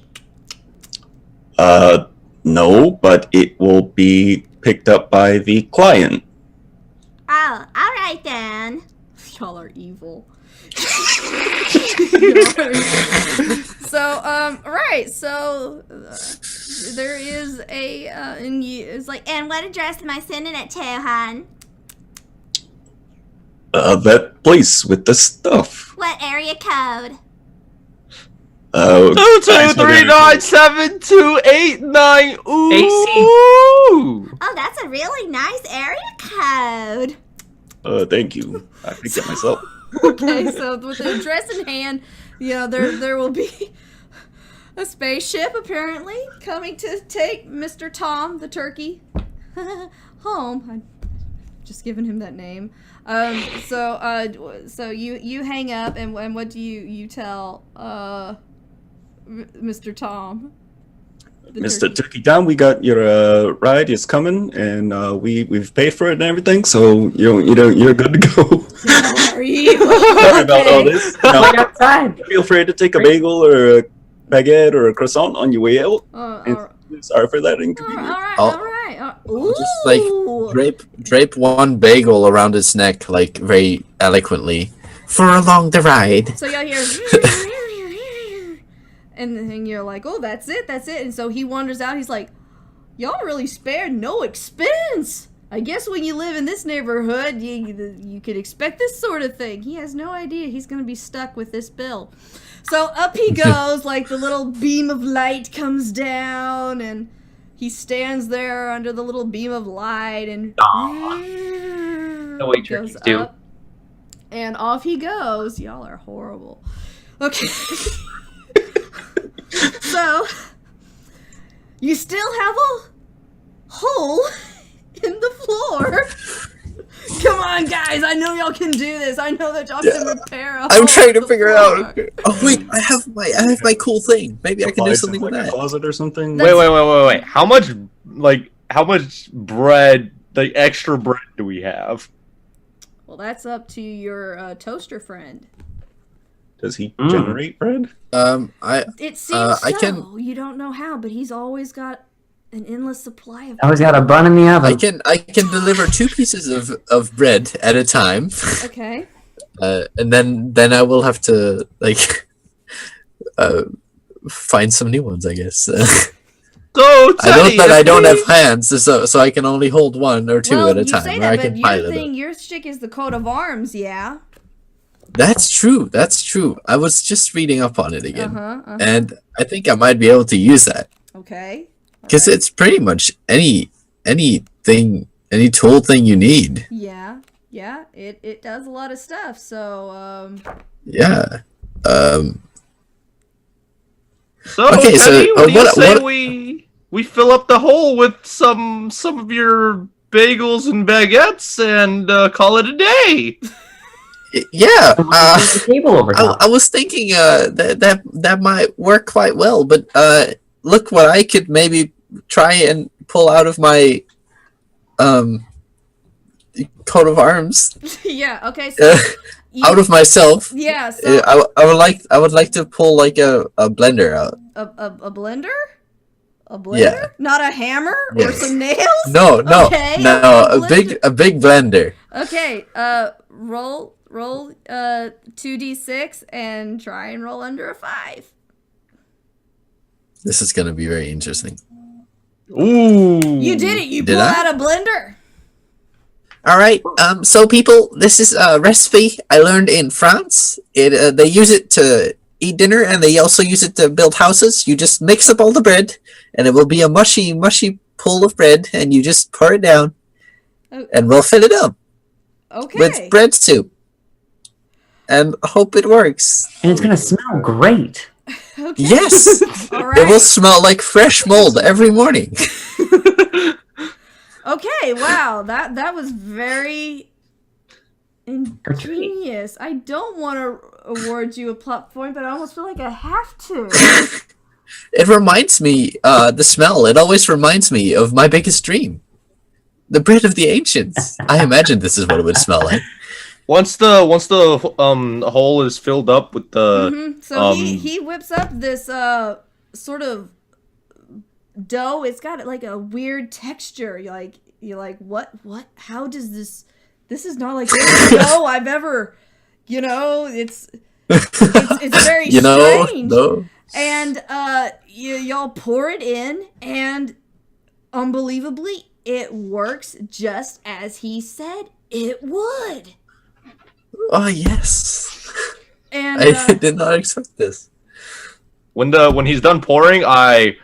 No, but it will be picked up by the client. Oh, all right then. Y'all are evil. Right. So there is a and it's like, And what address am I sending it to, hon? That place with the stuff. What area code? 2239728 Ooh. AC. Oh, that's a really nice area code. Thank you. I picked it myself. okay. So with the address in hand, there will be a spaceship apparently coming to take Mr. Tom the turkey home. I'm just giving him that name. So you hang up, and what do you tell Mr. Tom? Mr. Turkey Tom, we got your ride is coming, and we've paid for it and everything, so you're good to go. Sorry. Sorry about all this. Wait Now, outside. feel free to take a bagel or a baguette or a croissant on your way out. And sorry for that inconvenience. All right. Just like drape one bagel around his neck, like very eloquently, for along the ride. So y'all hear, and then you're like, oh, that's it. And so he wanders out. He's like, y'all really spared no expense. I guess when you live in this neighborhood, you could expect this sort of thing. He has no idea he's going to be stuck with this bill. So up he goes, like the little beam of light comes down, and he stands there under the little beam of light, and The way turkeys do. up, and off he goes. Y'all are horrible. Okay. So, you still have a hole in the floor. Come on, guys. I know y'all can do this. I know that y'all can repair a hole. I'm trying to in the figure floor. out. Oh wait, I have my cool thing. Maybe I can do something with like a that. closet or something. Wait. How much bread, like extra bread, do we have? Well, that's up to your toaster friend. Does he generate bread? It seems I so. can- You don't know how, but he's always got an endless supply of. Always got a bun in the oven. I can deliver 2 pieces of bread at a time. Okay. And then I will have to find some new ones, I guess. So I know that I don't have hands, so I can only hold 1 or 2 at a you time. say Or that, I but can pilot it. your shtick is the coat of arms, yeah. That's true. I was just reading up on it again, Uh-huh. and I think I might be able to use that Okay. because it's pretty much any tool thing you need. Yeah. It does a lot of stuff. So Yeah. So Okay, so, Teddy, what do you what- say what- we fill up the hole with some of your bagels and baguettes and call it a day? Yeah. There's a table over top. I was thinking that might work quite well, but look what I could maybe try and pull out of my coat of arms, yeah. Okay. So out of myself. yeah. So I would like to pull like a blender out. a blender. A blender. Yeah. Not a hammer or Yes. some nails. No, Okay, no, a a big blender. Okay. Roll 2d6 and try and roll under a 5. This is gonna be very interesting. Ooh. You did it. You Did pull I? out a blender. All right. So people, this is a recipe I learned in France. They use it to eat dinner, and they also use it to build houses. You just mix up all the bread, and it will be a mushy pool of bread, and you just pour it down, Oh. and we'll fill it up Okay. with bread soup, and hope it works. And it's gonna smell great. Okay. Yes, All it will right. smell like fresh mold every morning. Okay. Wow. That was very ingenious. I don't want to award you a plot point, but I almost feel like I have to. It reminds me, the smell. It always reminds me of my biggest dream, the bread of the ancients. I imagine this is what it would smell like. Once the hole is filled up with the So he whips up this sort of dough. It's got like a weird texture. You're like what? How does this This is not like any show I've ever, it's very strange. No. And y'all pour it in, and unbelievably, it works just as he said it would. Oh yes. And I did not expect this. When he's done pouring, I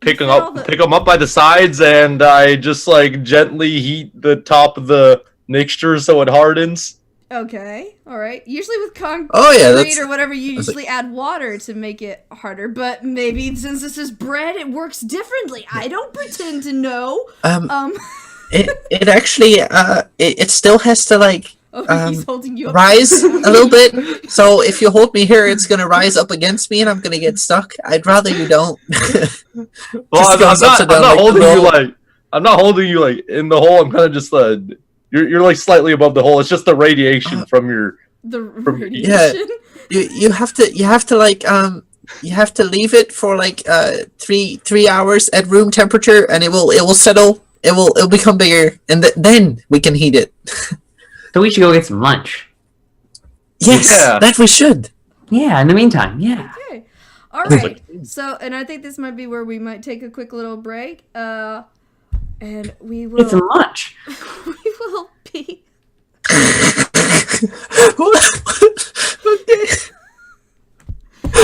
pick him up by the sides, and I just like gently heat the top of the mixture so it hardens. Okay, all right. Usually with concrete or whatever, you usually add water to make it harder. But maybe since this is bread, it works differently. I don't pretend to know. It actually it still has to like he's holding you up rise a little bit. So if you hold me here, it's gonna rise up against me, and I'm gonna get stuck. I'd rather you don't. Well, I'm not holding you like in the hole. I'm kind of just you're like slightly above the hole. It's just the radiation from radiation. Yeah. You have to like you have to leave it for like 3 hours at room temperature, and it will settle. It'll become bigger, and then we can heat it. So we should go get some lunch. Yes, that we should. Yeah, in the meantime, yeah. Okay. All right. So, and I think this might be where we might take a quick little break. And we will... Get some lunch. We will be... Okay.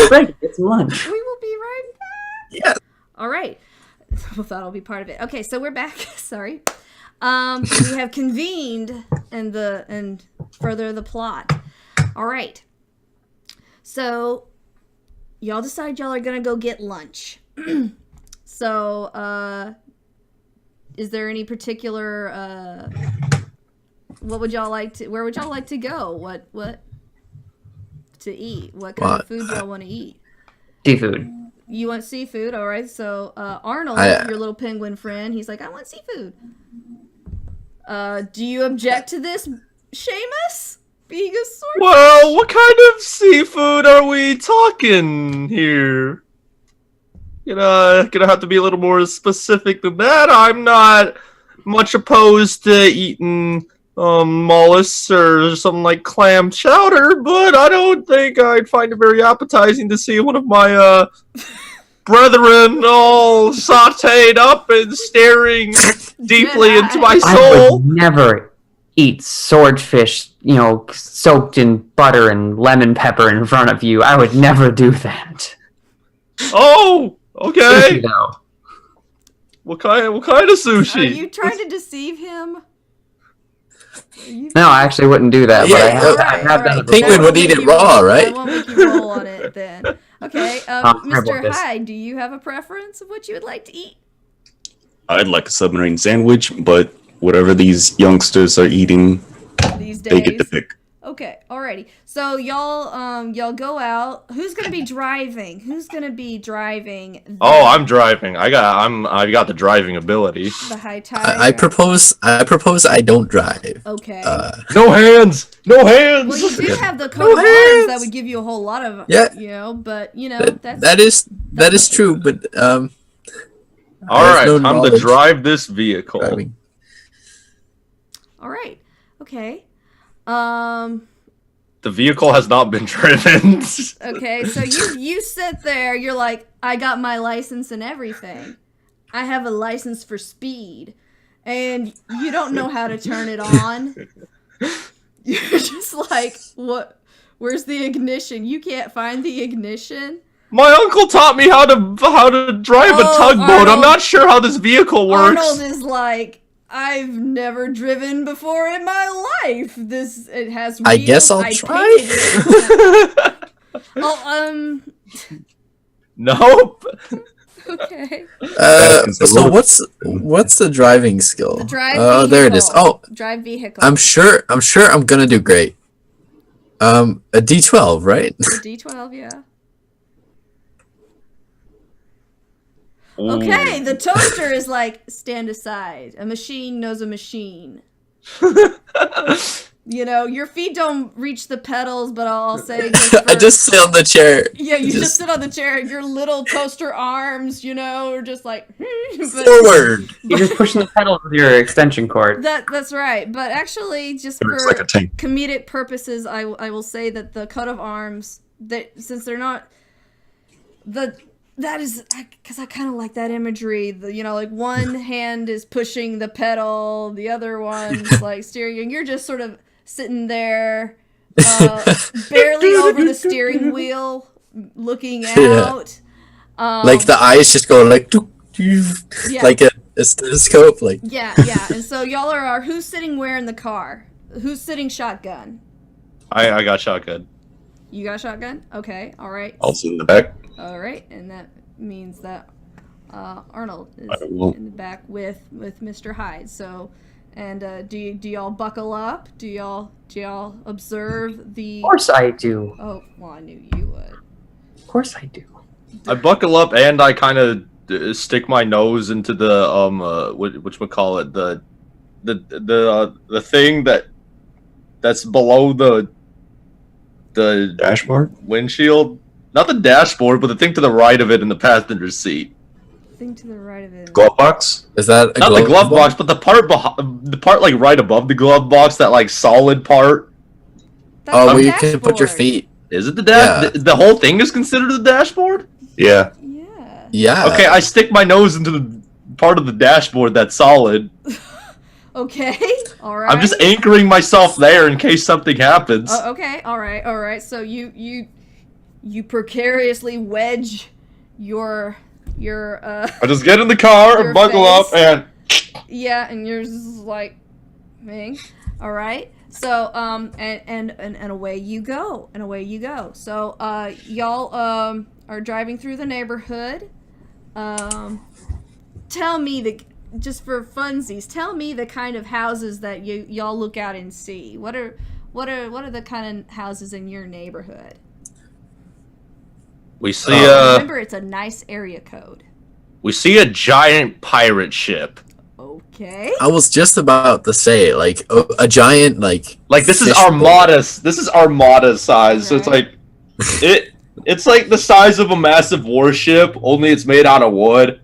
Break, get some lunch. We will be right back. Yeah. All right. Well, that'll be part of it. Okay, so we're back. Sorry. We have convened and further the plot. All right. So, y'all decide y'all are gonna go get lunch. So, is there any particular what would y'all like to? Where would y'all like to go? What to eat? What kind of food y'all want to eat? Seafood. You want seafood, all right? So Arnold, your little penguin friend, he's like, I want seafood. Do you object to this, Seamus? Being a sword? Well, what kind of seafood are we talking here? Gonna have to be a little more specific than that. I'm not much opposed to eating mollusks or something like clam chowder, but I don't think I'd find it very appetizing to see one of my brethren all sauteed up and staring deeply into my soul. I would never eat swordfish, soaked in butter and lemon pepper in front of you. I would never do that. Oh, okay. Sushi, though. What kind of sushi? Are you trying to deceive him? No, I actually wouldn't do that, but I have done it before. Penguin would eat it raw, right? I won't make you roll on it then. Okay, Mr. Hyde, do you have a preference of what you would like to eat? I'd like a submarine sandwich, but whatever these youngsters are eating, these days, they get to pick. Okay, alrighty. So y'all go out. Who's gonna be driving? Oh, I'm driving. I got the driving ability. The high tide. I propose I don't drive. Okay. No hands. No hands. Well, you do have the coat of arms that would give you a whole lot of, but that is true. But all right, time to drive this vehicle. Driving. All right. Okay. The vehicle has not been driven. Okay, so you sit there, you're like, I got my license and everything. I have a license for speed. And you don't know how to turn it on. You're just like, what? Where's the ignition? You can't find the ignition? My uncle taught me how to drive a tugboat. Arnold, I'm not sure how this vehicle works. Arnold is like, I've never driven before in my life. It has wheels. I guess I'll try. Nope. Okay. So what's the driving skill? The drive vehicle. There it is. Oh, drive vehicle. I'm sure I'm gonna do great. A D12, right? A D12, yeah. Ooh. Okay, the toaster is like, stand aside. A machine knows a machine. You know, your feet don't reach the pedals, but I'll say I just sit on the chair. Yeah, you just sit on the chair. Your little toaster arms, you know, are just like Forward. You're just pushing the pedals with your extension cord. That's right. But actually, just It's for like a tank. comedic purposes, I will say that the coat of arms, that since they're not that is because I kind of like that imagery. You know, like one hand is pushing the pedal, the other one's like steering, and you're just sort of sitting there, barely over the steering wheel, looking out. Like the eyes just go like, Yeah. like a stethoscope. Like Yeah. And so y'all are who's sitting where in the car? Who's sitting shotgun? I got shotgun. You got shotgun? Okay. All right. Also in the back. All right, and that means that Arnold is I will- in the back with Mr. Hyde. So, and do y'all buckle up? Do y'all observe the? Of course I do. Oh, well, I knew you would. Of course I do. I buckle up and I kind of stick my nose into the whatchamacallit, the thing that's below the Dashboard? windshield. Not the dashboard, but the thing to the right of it in the passenger seat. Thing to the right of it. Glove box? is that a Not the glove box, but the part like right above the glove box, that like solid part. That's Oh, the where you can put your dashboard. feet. Is it the dash? Yeah. The whole thing is considered the dashboard? Yeah. Yeah. Yeah. Okay, I stick my nose into the part of the dashboard that's solid. Okay. All right. I'm just anchoring myself there in case something happens. Oh, okay. All right. So you precariously wedge your I just get in the car Your and buckle up face. and yeah, and yours is like Ming. All right. So and away you go. So y'all are driving through the neighborhood. Tell me just for funsies, tell me the kind of houses that y'all look out and see. What are the kind of houses in your neighborhood? we see Remember, it's a nice area code. we see a giant pirate ship. Okay. I was just about to say like a giant like Like this is fish bowl. Armada's. This is Armada's size. So it's Okay. like it's like the size of a massive warship, only it's made out of wood,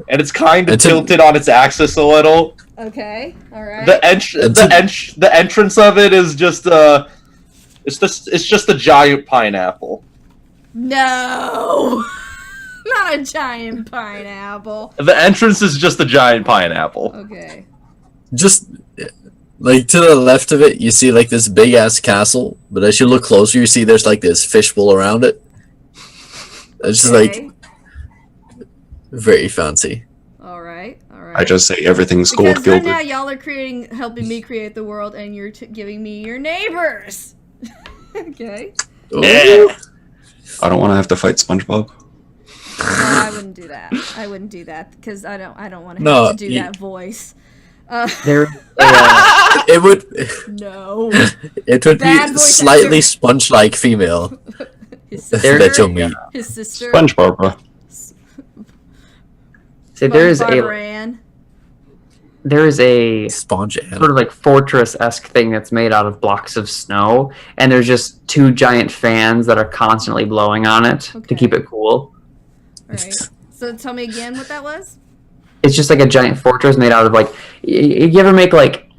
and it's kind of It's a- tilted on its axis a little. Okay. All right. The entrance of it is just it's just a giant pineapple. No. Not a giant pineapple. The entrance is just a giant pineapple. Okay. Just like to the left of it, you see like this big ass castle, but as you look closer, you see there's like this fishbowl around it. It's just like Okay. very fancy. All right. I just say everything's gold Because right gilded. now y'all are helping me create the world, and you're giving me your neighbors. Okay. Ooh. I don't want to have to fight SpongeBob. No, I wouldn't do that because I don't want to No, have to do you- that voice. There, It would No. it would Bad be voice slightly actor. sponge-like female His that sister. you'll meet. His sister. SpongeBob, bro. see, there is Barbara a Ann. Sponge and sort of like fortress-esque thing that's made out of blocks of snow, and there's just two giant fans that are constantly blowing on it to Okay. keep it cool. All right. So tell me again what that was. It's just like a giant fortress made out of like you ever make like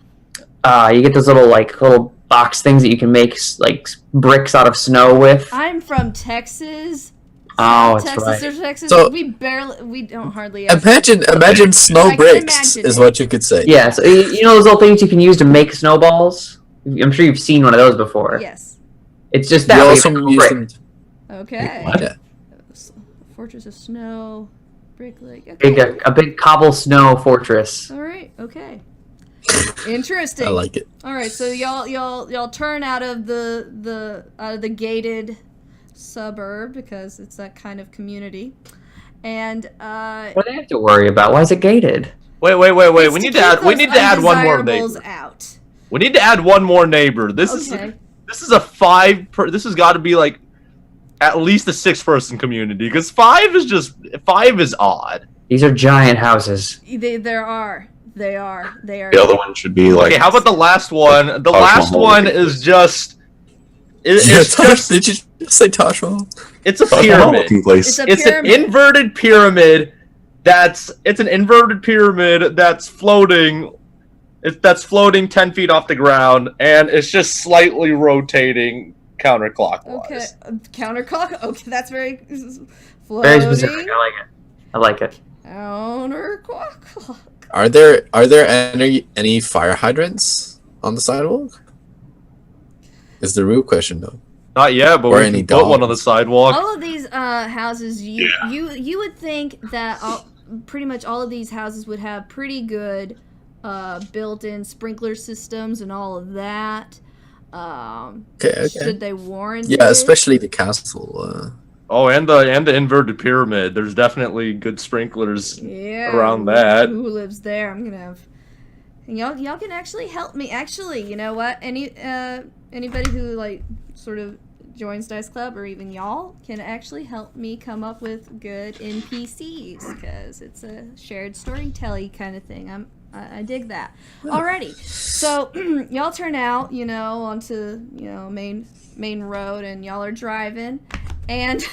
you get those little box things that you can make like bricks out of snow with. I'm from Texas. Oh, that's Texas right. or Texas. So- we don't hardly have Imagine snow I can bricks imagine is it. what you could say. Yeah, so you know those little things you can use to make snowballs. I'm sure you've seen one of those before. Yes. It's just You that. also but you use brick. them. Okay. What? Yeah. Fortress of Snow, Brick Lake. Okay. a big cobble snow fortress. All right. Okay. Interesting. I like it. All right. So y'all turn out of the gated suburb because it's that kind of community, and What do they have to worry about? Why is it gated? Wait. it's We need keep to add those one more undesirables neighbor. out. We need to add one more neighbor. This Okay. is a this has got to be like at least a 6-person community because 5 is odd. These are giant houses. There are They are. They are. The other one should be like. Okay, how about the last one? The Taj last Mahal one looking is place. just. It's Yeah, just. did you just say Taj Mahal? It's a Taj Mahal pyramid. looking place. It's a It's an pyramid. inverted pyramid. It's an inverted pyramid that's floating. That's floating 10 feet off the ground, and it's just slightly rotating counterclockwise. Okay, counterclock. Okay, that's very Very specific. floating. I like it. Counterclock. Are there any fire hydrants on the sidewalk? Is the real question though. Not yet, but Or we any can put one on the dogs. sidewalk. All of these houses, you would think that pretty much all of these houses would have pretty good built-in sprinkler systems and all of that. Okay. Should they warrant Yeah, it? especially the castle. Oh, and the inverted pyramid. There's definitely good sprinklers. Yeah, around that. Who lives there? I'm gonna have. And y'all can actually help me. Actually, you know what? Anybody who like sort of joins Dice Club or even y'all can actually help me come up with good NPCs because it's a shared storytelling kind of thing. I dig that. Alrighty, so y'all turn out, onto main road, and y'all are driving, and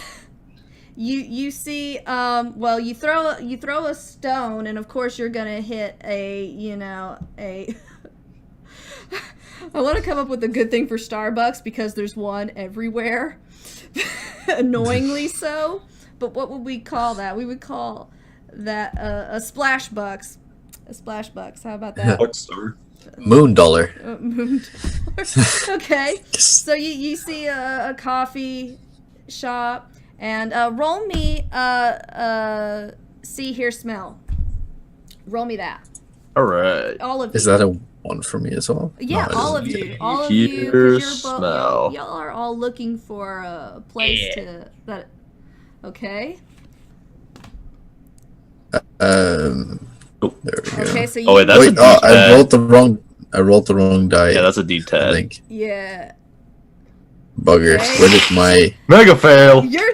you see, you throw a stone, and of course you're gonna hit a. I want to come up with a good thing for Starbucks because there's one everywhere, annoyingly so. But what would we call that? We would call that a splash bucks. A splash bucks. How about that? Bookstore. Moon dollar. Moon dollar. Okay. So you see a coffee shop, and roll me see, hear, smell. Roll me that. All right. All of you. Is that a one for me as well? Yeah, No, all it of isn't. you. All of Hear, you. 'Cause you're smell. y'all are all looking for a place to that. Okay. There we go. Okay. So you. Oh, wait, that's Wait, a I D10. rolled the wrong die. Yeah, that's a I D10. think. Yeah. Buggers. Okay. Where did my Mega fail. You're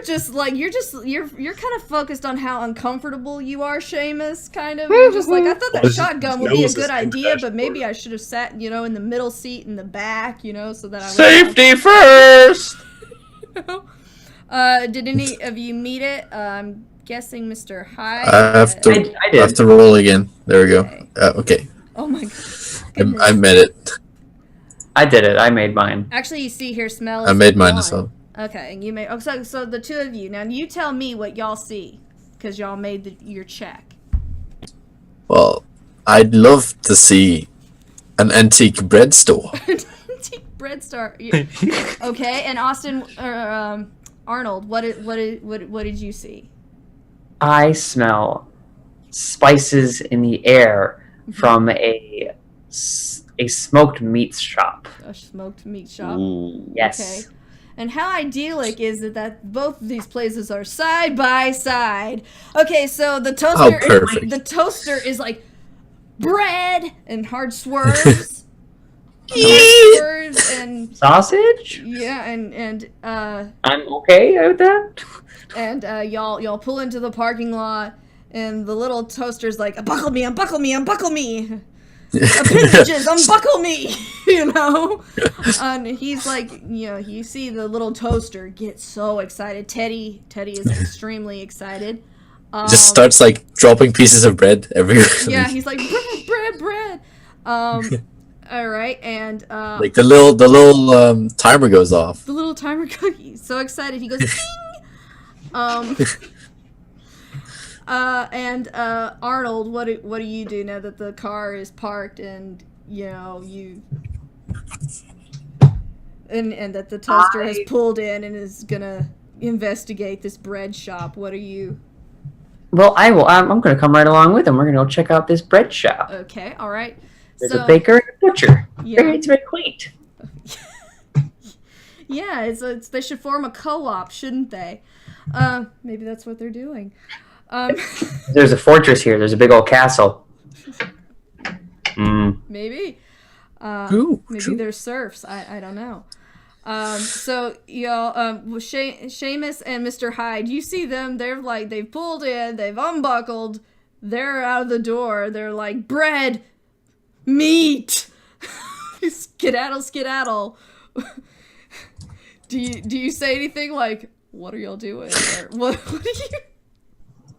kind of focused on how uncomfortable you are, Seamus. Kind of. You're just like, I thought that His shotgun would be a nose is good in the idea, but dashboard. maybe I should have sat, in the middle seat in the back, so that I would. Safety first. Did any of you meet it? I'm guessing Mr. Hyde. I have to I I have did. to roll again. There we go. Okay. Okay. Oh my god. I Goodness. met it. I did it. I made mine. Actually, you see here, smell. I is made mine one. as well. Okay, and you made. Oh, so the two of you. Now you tell me what y'all see, because y'all made your check. Well, I'd love to see an antique bread store. Antique bread store. Okay, and Austin or Arnold, what did you see? I smell spices in the air from a smoked meats shop. A smoked meat shop. Ooh. Yes. Okay. And how idyllic is it that both of these places are side by side? Okay, so the toaster, perfect. the toaster is like bread and hard swerves, and Sausage? yeah, and I'm okay with that. and y'all pull into the parking lot, and the little toaster's like, unbuckle me, unbuckle me, unbuckle me. Appendages, unbuckle me, and he's like, you see the little toaster get so excited. Teddy is extremely excited. Just starts like dropping pieces of bread everywhere. Yeah, he's like, bread. All right, and Like the little timer goes off. the little timer cookie, so excited, he goes, ding. And Arnold, what do you do now that the car is parked and you and that the toaster has pulled in and is gonna investigate this bread shop? What are you? Well, I will. I'm going to come right along with him. We're going to go check out this bread shop. Okay, all right. There's a baker and a butcher. Yeah. It's very quaint. Yeah, it's they should form a co-op, shouldn't they? Maybe that's what they're doing. There's a fortress here. There's a big old castle. Maybe. Ooh, Maybe true. they're serfs. I don't know. So y'all, Seamus and Mr. Hyde, you see them. They've pulled in. They've unbuckled. they're out of the door. They're like, bread, meat, skedaddle. Do you say anything like, what are y'all doing? Or, what are you?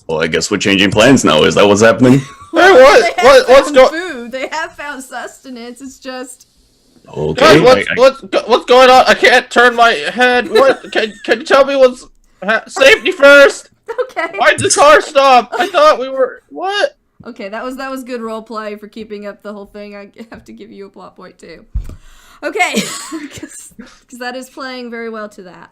Well, I guess we're changing plans now. Is that what's happening? Hey, what's going? Food. They have found sustenance. It's just. Okay. Guys, what's going on? I can't turn my head. What? Can you tell me what's safety first? Okay. Why did the car stop? I thought we were what? Okay, that was good role play for keeping up the whole thing. I have to give you a plot point too. Okay, because that is playing very well to that.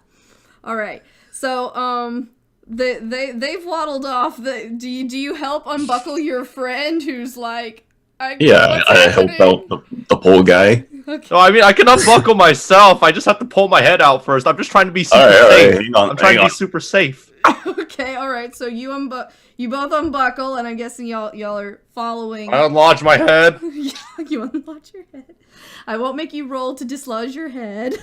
All right, so they've waddled off. Do you help unbuckle your friend who's like, I helped out the pole guy. Okay. No, I mean I can unbuckle myself. I just have to pull my head out first. I'm just trying to be super safe. Hang on, I'm trying to be super safe. Okay, all right. So you both unbuckle, and I'm guessing y'all are following. I unlodge my head. Yeah, you unlodge your head. I won't make you roll to dislodge your head.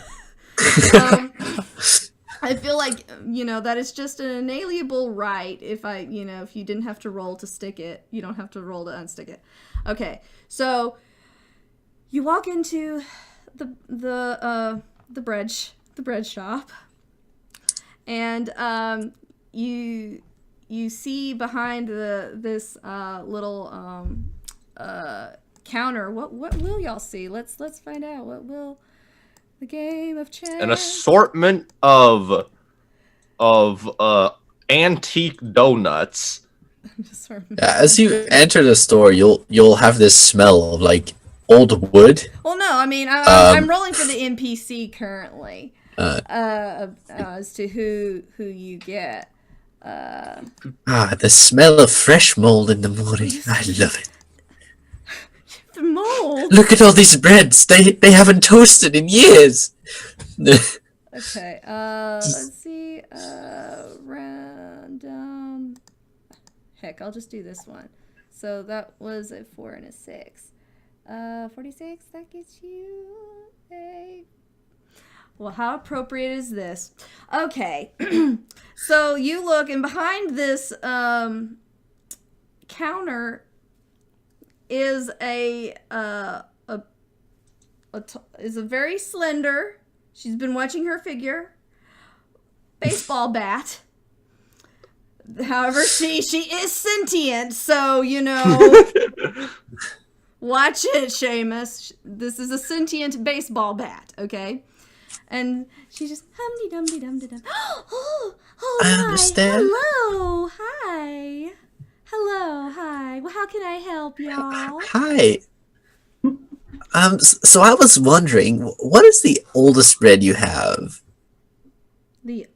I feel like that is just an inalienable right. If you didn't have to roll to stick it, you don't have to roll to unstick it. Okay, so you walk into the bread shop, and you see behind this little counter. What will y'all see? Let's find out. What will the game of chance? An assortment of antique donuts. As you enter the store, you'll have this smell of like old wood. Well, no, I mean I'm rolling for the NPC currently. As to who you get. The smell of fresh mold in the morning. I love it. The mold. Look at all these breads. They haven't toasted in years. Okay. Let's see. Random. Heck, I'll just do this one. So that was a 4 and a 6. 46. That gets you a. Well, how appropriate is this? Okay. So you look, and behind this counter is a very slender. She's been watching her figure. Baseball bat. However, she is sentient, so watch it, Seamus. This is a sentient baseball bat, okay? And she just hum-de-dum-de-dum-de-dum. Oh, I hi. understand. Hello, hi. Hello, hi. Well, how can I help y'all? Hi. So I was wondering, what is the oldest bread you have? The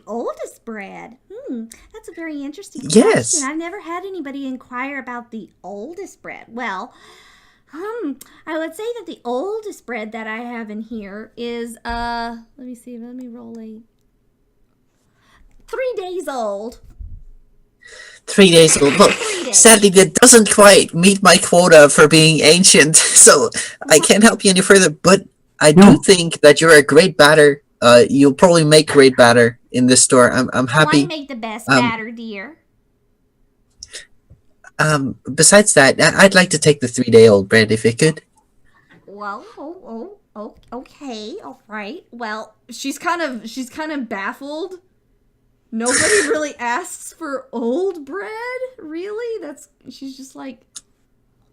oldest bread? That's a very interesting Yes. question. I've never had anybody inquire about the oldest bread. Well, I would say that the oldest bread that I have in here is, let me roll a 3 days old. 3 days old. Well, 3 days. sadly, that doesn't quite meet my quota for being ancient, so I can't help you any further. But I do think that you're a great batter. You'll probably make great batter in this store. I'm happy. I make the best batter, dear. Besides that, I'd like to take the 3-day-old bread if it could. Well, okay, all right. Well, She's kind of baffled. Nobody really asks for old bread, really? She's just like,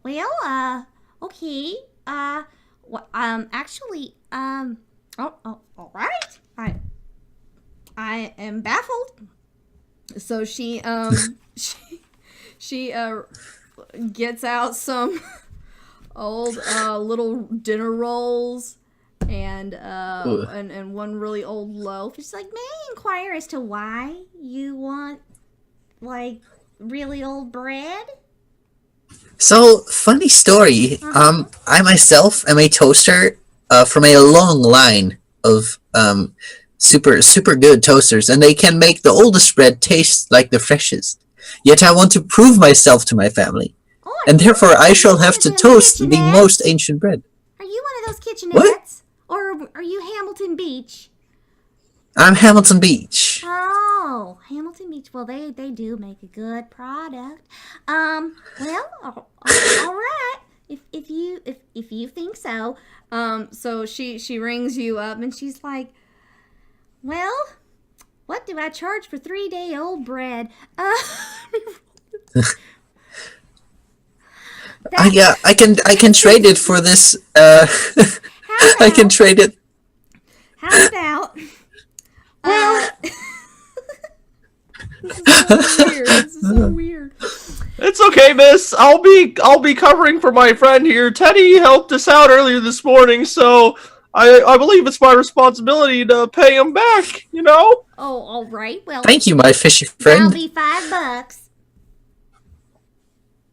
well, okay. Actually, all right. I am baffled. So she gets out some old little dinner rolls and one really old loaf. She's like, may I inquire as to why you want, like, really old bread? So, funny story. I myself am a toaster from a long line of super good toasters, and they can make the oldest bread taste like the freshest. Yet I want to prove myself to my family, and therefore I shall have to toast the most ancient bread. Are you one of those kitchenettes? Or are you Hamilton Beach? I'm Hamilton Beach. Oh, Hamilton Beach. Well, they do make a good product. Well, all right. If you think so. So she rings you up and she's like, Well, what do I charge for 3-day-old bread? Yeah, I can trade it for this. I can trade it. How about? This is so weird. It's okay, miss. I'll be covering for my friend here. Teddy helped us out earlier this morning, so I believe it's my responsibility to pay him back, you know? Oh, all right. Well, Thank you, my fishy that'll friend. be $5.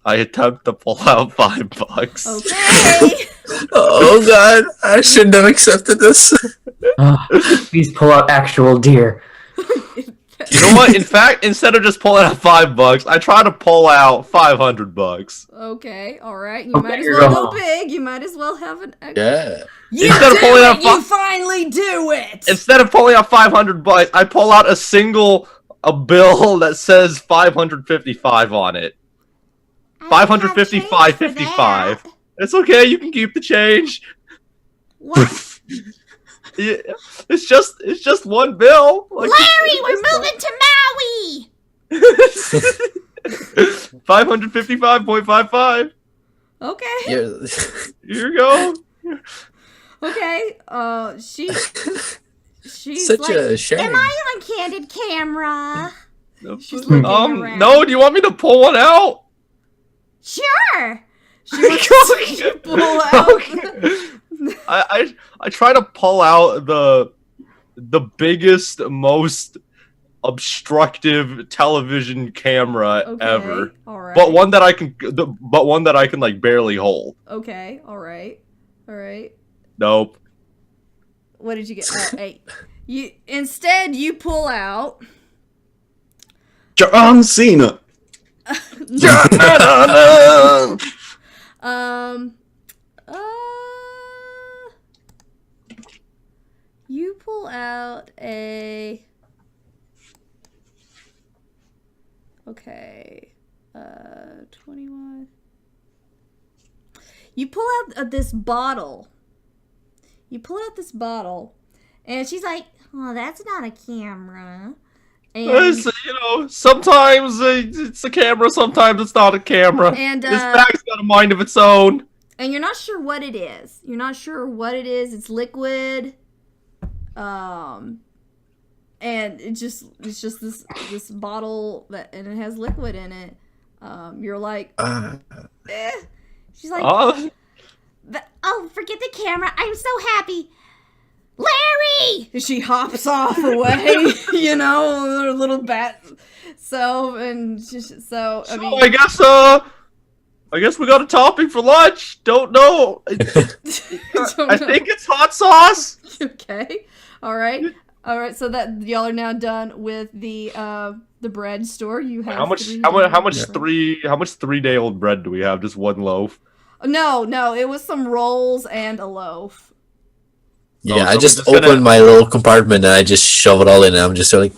I attempt to pull out $5. Okay. Oh God, I shouldn't have accepted this. Please pull out actual deer. You know what? In fact, instead of just pulling out $5, I try to pull out $500. Okay, all right. You Okay, might as you're well go wrong. big. You might as well have an. Yeah. You Instead of do pulling it! out You finally do it. Instead of pulling out $500, I pull out a bill that says 555 on it. I don't have change for 555.55. that. It's okay. You can keep the change. What? Yeah, it's just one bill. Like, Larry, we're moving to Maui. 555.55. Okay. You're- Here you go. Okay. She's Such like, a shame. Am I on candid camera? She's looking around. No. Do you want me to pull one out? Sure. She wants to pull out. I try to pull out the biggest, most obstructive television camera Okay. ever, All right. but one that I can like barely hold. Okay. All right. All right. Nope. What did you get? Hey, instead you pull out. John Cena. Um. You pull out a. Okay. 21. You pull out this bottle. You pull out this bottle, and she's like, Oh, that's not a camera. and Sometimes it's a camera, sometimes it's not a camera. And, This bag's got a mind of its own. and you're not sure what it is. You're not sure what it is. It's liquid. And it's just this bottle and it has liquid in it. You're like, eh. She's like, Oh, Oh, forget the camera. I'm so happy. Larry! She hops off away, her little bat. I mean, I guess we got a topping for lunch. Don't know. I think it's hot sauce. okay, all right. So that y'all are now done with the bread store. You have How much 3-day-old bread do we have? Just one loaf. No, it was some rolls and a loaf. Yeah, so I we're just just gonna- opened my little compartment and I just shove it all in. And I'm just like,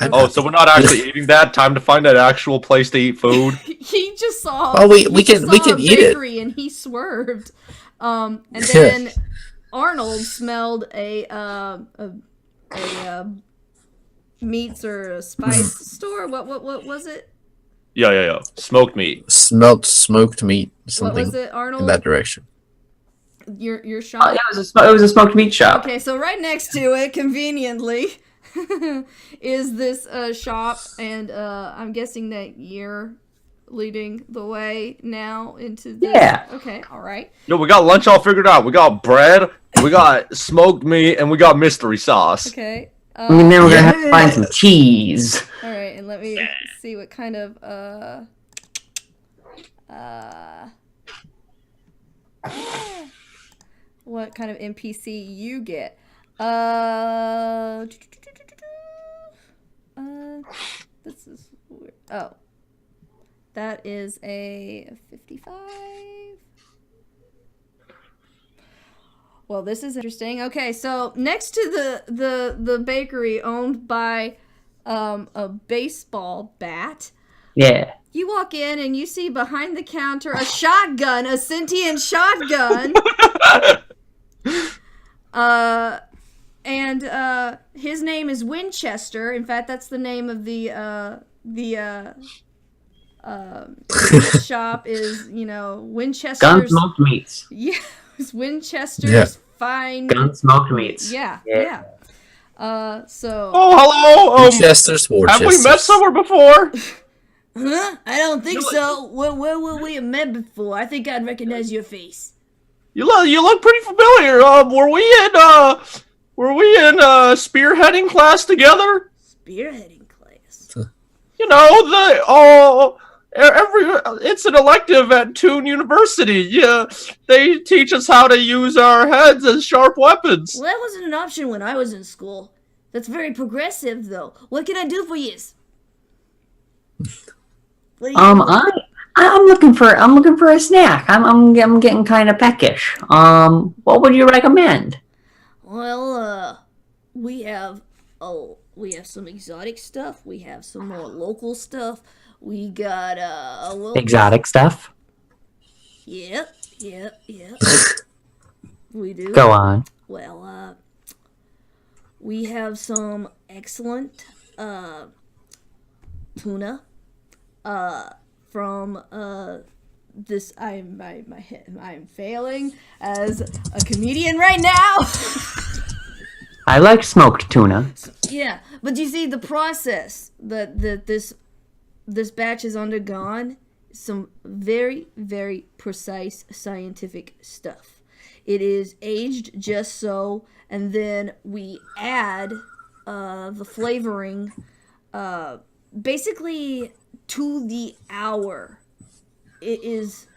So we're not actually eating that. Time to find an actual place to eat food. He just saw. Oh, we he can- just we saw can a eat it. bakery and he swerved. And then Arnold smelled a meats or a spice store. What was it? Yeah. Smoked meat. smelled smoked meat, What something was it, in Arnold? that direction. Your shop. Yeah, it was a smoked meat shop. Okay, so right next to it, conveniently, is this shop, and I'm guessing that you're leading the way now into this. Yeah. Okay, all right. No, we got lunch all figured out. We got bread, we got smoked meat, and we got mystery sauce. Okay. And then we're gonna have to find some cheese. All right, and let me see what kind of what kind of NPC you get. This is weird. Oh, that is a 55. Well, this is interesting. Okay, so next to the bakery owned by a baseball bat, Yeah. you walk in and you see behind the counter a shotgun, a sentient shotgun. And his name is Winchester. In fact, that's the name of the shop is, Winchester's. Gunsmoked meats. Yeah, it's Winchester's fine. Gunsmoked meats. Yeah. So. Oh, hello. Winchester's Have we met somewhere before? Huh? I don't think so. Where would we have met before? I think I'd recognize your face. You look pretty familiar. Were we in spearheading class together? Spearheading class. You know, it's an elective at Toon University. Yeah, they teach us how to use our heads as sharp weapons. Well, that wasn't an option when I was in school. That's very progressive, though. What can I do for you? I'm looking for a snack. I'm getting kind of peckish. What would you recommend? Well, we have some exotic stuff. We have some more local stuff. We got Exotic stuff? Yep. We do. Go on. Well, we have some excellent tuna from this. I'm failing as a comedian right now. I like smoked tuna. Yeah, but you see the process that this batch has undergone, some very, very precise scientific stuff. It is aged just so, and then we add the flavoring basically to the hour. It is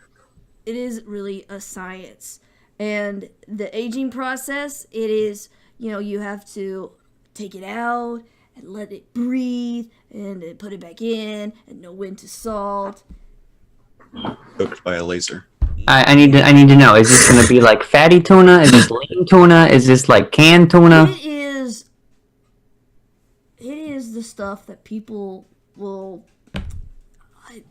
really a science. And the aging process, it is, you have to take it out and let it breathe and then put it back in and know when to salt. Cooked by a laser. I need to know. Is this gonna be like fatty tuna? Is this lean tuna? Is this like canned tuna? It is the stuff that people will. I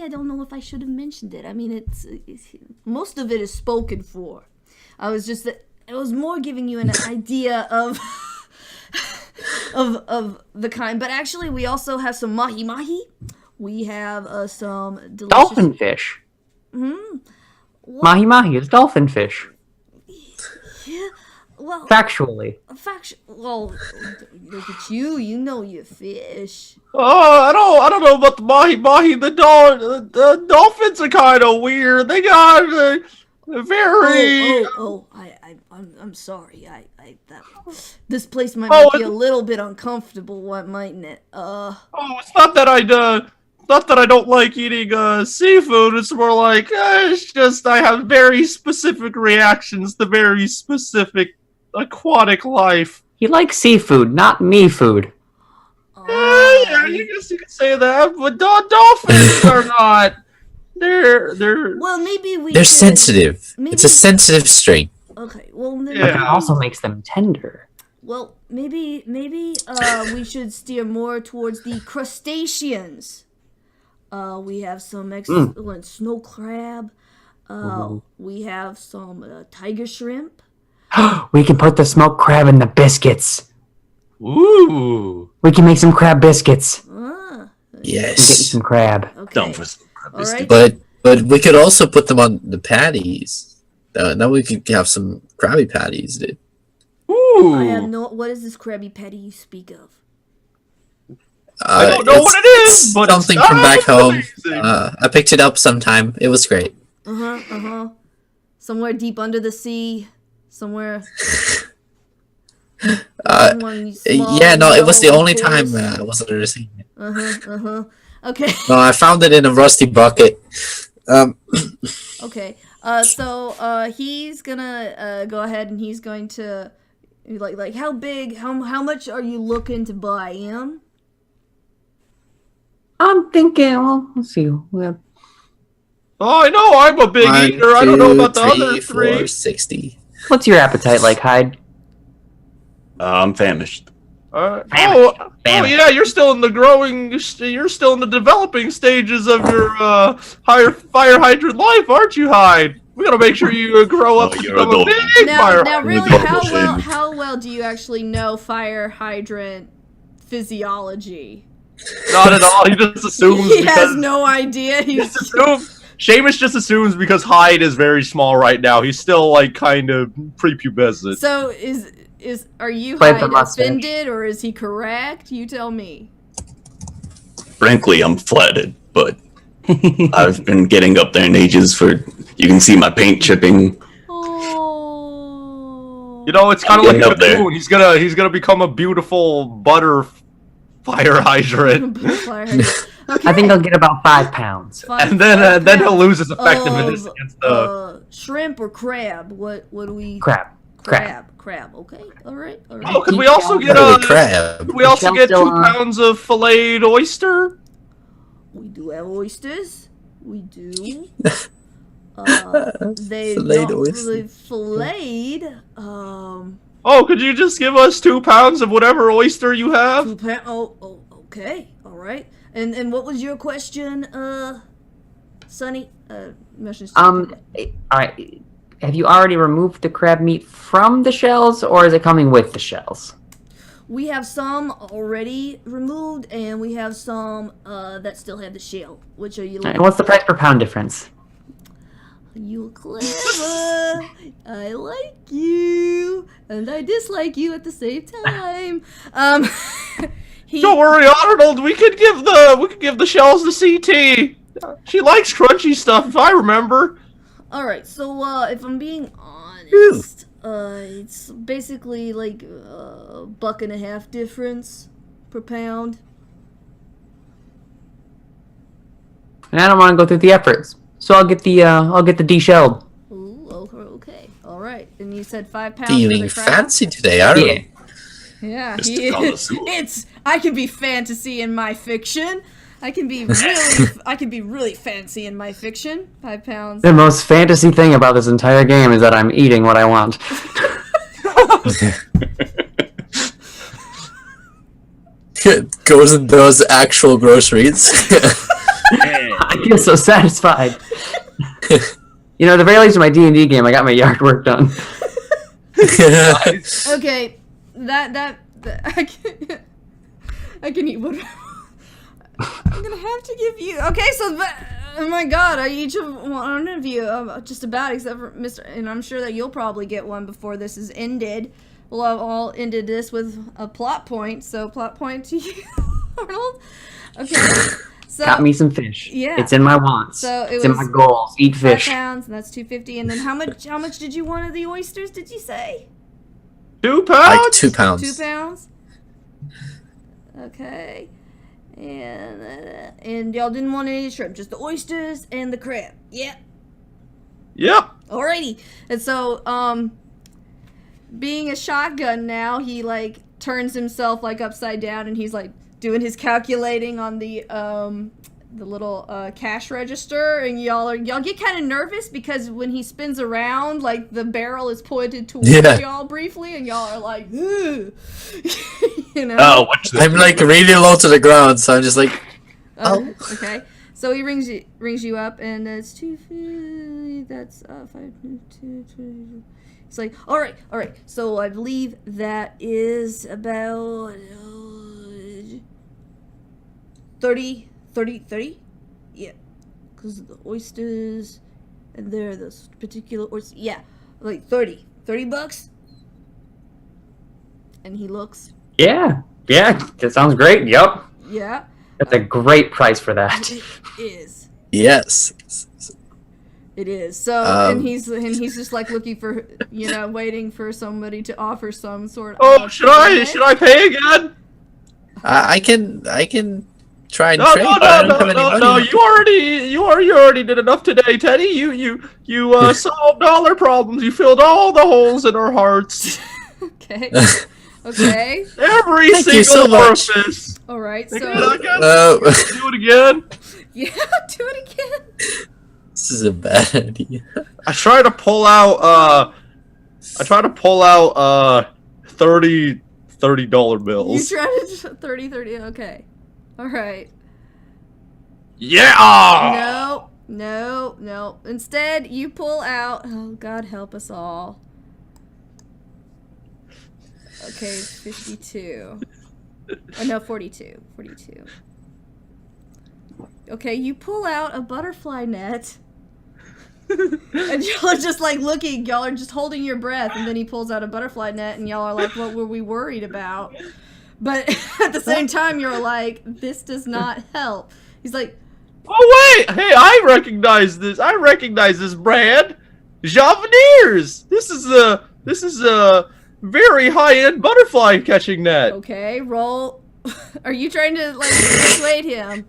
don't know if I should have mentioned it. I mean, it's most of it is spoken for. I was more giving you an idea of of the kind. But actually, we also have some mahi mahi. We have some delicious Dolphin fish. Mahi mahi is dolphin fish. Yeah. Well, Factually. Well, look at you. You know your fish. Oh, I don't know about the mahi mahi. The dolphins are kind of weird. They got very. I'm sorry. This place might make you a little bit uncomfortable, mightn't it? It's not that I don't like eating seafood. It's more like it's just I have very specific reactions to very specific aquatic life. He likes seafood, not me food. Yeah, you guess you could say that, but dolphins are not. They're. Well, maybe They're sensitive. It's a sensitive string. Okay. Well, then, But it also makes them tender. Well, maybe we should steer more towards the crustaceans. We have some excellent snow crab. We have some tiger shrimp. We can put the smoked crab in the biscuits. Ooh. We can make some crab biscuits. Yes. Get some crab. Okay. Down for some crab biscuits. Right. But we could also put them on the patties. Now we could have some Krabby Patties, dude. Ooh. I have no. What is this Krabby Patty you speak of? I don't know what it is, but something it's from back home. amazing. I picked it up sometime. It was great. Somewhere deep under the sea. Somewhere. It was the only time I wasn't under the sea. Okay. No, I found it in a rusty bucket. Okay. So he's gonna go ahead and he's going to like how big? How much are you looking to buy him? I'm thinking. Well, let's see. We have Oh, I know I'm a big eater. I don't know about the other 3, 4, three. 60. What's your appetite like, Hyde? I'm famished. Famished. Yeah, you're still in the you're still in the developing stages of your higher fire hydrant life, aren't you, Hyde? We gotta make sure you grow up to you're become a adult. big fire Now, hydrant. really, Double how well do you actually know fire hydrant physiology? Not at all. He just assumes He because has no idea. He's Seamus just assumes because Hyde is very small right now. He's still like kind of prepubescent. so are you Play the Hyde mustache. offended or is he correct? You tell me. Frankly, I'm flattered, but I've been getting up there in ages for. You can see my paint chipping. Oh. You know, it's kind of I'm like getting a up there. cocoon. He's gonna become a beautiful butter fire hydrant, Fire hydrant. Okay. I think I'll get about 5 pounds. and then he'll lose his effectiveness Of, against the. shrimp or crab? What do we? Crab. Crab. Okay. All right. Oh, could we also get Holy crab. Could we also Shell's get still 2 on. pounds of filleted oyster? We do have oysters. We do. They Filleted not oyster. really filleted. Oh, could you just give us 2 pounds of whatever oyster you have? Oh, okay. All right. And what was your question, Sonny? Message to All right. Have you already removed the crab meat from the shells, or is it coming with the shells? We have some already removed, and we have some that still have the shell. Which are you And looking? what's the price per pound difference? You're clever. I like you, and I dislike you at the same time. Don't worry, Arnold. We could give the shells to CT. She likes crunchy stuff, if I remember. All right, so if I'm being honest, it's basically like $1.50 difference per pound. And I don't want to go through the efforts, so I'll get the deshelled. Ooh, okay, all right. And you said 5 pounds. Feeling for the crab? fancy today, aren't Yeah. you? Yeah, Mr. he is. Connoisseur. I can be fantasy in my fiction. I can be really fancy in my fiction. 5 pounds. The most fantasy thing about this entire game is that I'm eating what I want. Goes in those actual groceries. I feel so satisfied. You know, at the very least in my D&D game, I got my yard work done. Okay, that I can eat what. I'm gonna have to give you. Okay, so oh my god, I each of one of you, just about, except for Mr. And I'm sure that you'll probably get one before this is ended. We'll have all ended this with a plot point. So plot point to you, Arnold. Okay. So Got me some fish. Yeah. It's in my wants. So it it's in was my goals. Eat 5 fish. pounds, and that's $2.50. And then how much did you want of the oysters? Did you say 2 pounds? Like 2 pounds. 2 pounds? Okay. And y'all didn't want any shrimp, just the oysters and the crab. Yep. Yep. Alrighty. And so, being a shotgun now, he like turns himself like upside down, and he's like doing his calculating on the little cash register, and y'all get kind of nervous because when he spins around, like the barrel is pointed towards y'all briefly, and y'all are like, ugh. You know. Oh, watch this. I'm like really low to the ground, so I'm just like, Oh, okay. So he rings you up, and it's 250. That's 5. It's like, all right. So I believe that is about 30. Yeah, because the oysters, and they're those particular oysters. Yeah, like 30 bucks. And he looks. Yeah, that sounds great. Yup. Yeah, That's a great price for that. it is. yes. It is. So, and he's just like looking for, waiting for somebody to offer some sort of. Oh, should I pay again? I can try and No, trade, but I don't have any money. no. You already did enough today, Teddy. You solved all our problems. You filled all the holes in our hearts. Okay. Okay. Every Thank you single so much. orifice. All right. Think So. I can do it again. Yeah. Do it again. This is a bad idea. I try to pull out I try to pull out $30 bills. You try to 30. Okay. All right. Yeah. No. Instead, you pull out. Oh, God help us all. Okay, 52. Oh, no, 42. Okay, you pull out a butterfly net. And y'all are just like looking, y'all are just holding your breath, and then he pulls out a butterfly net, and y'all are like, what were we worried about? But at the same time, you're like, this does not help. He's like, Oh wait! Hey, I recognize this. I recognize this brand. Javeniers. This is a very high-end butterfly catching net. okay, roll. Are you trying to like persuade him?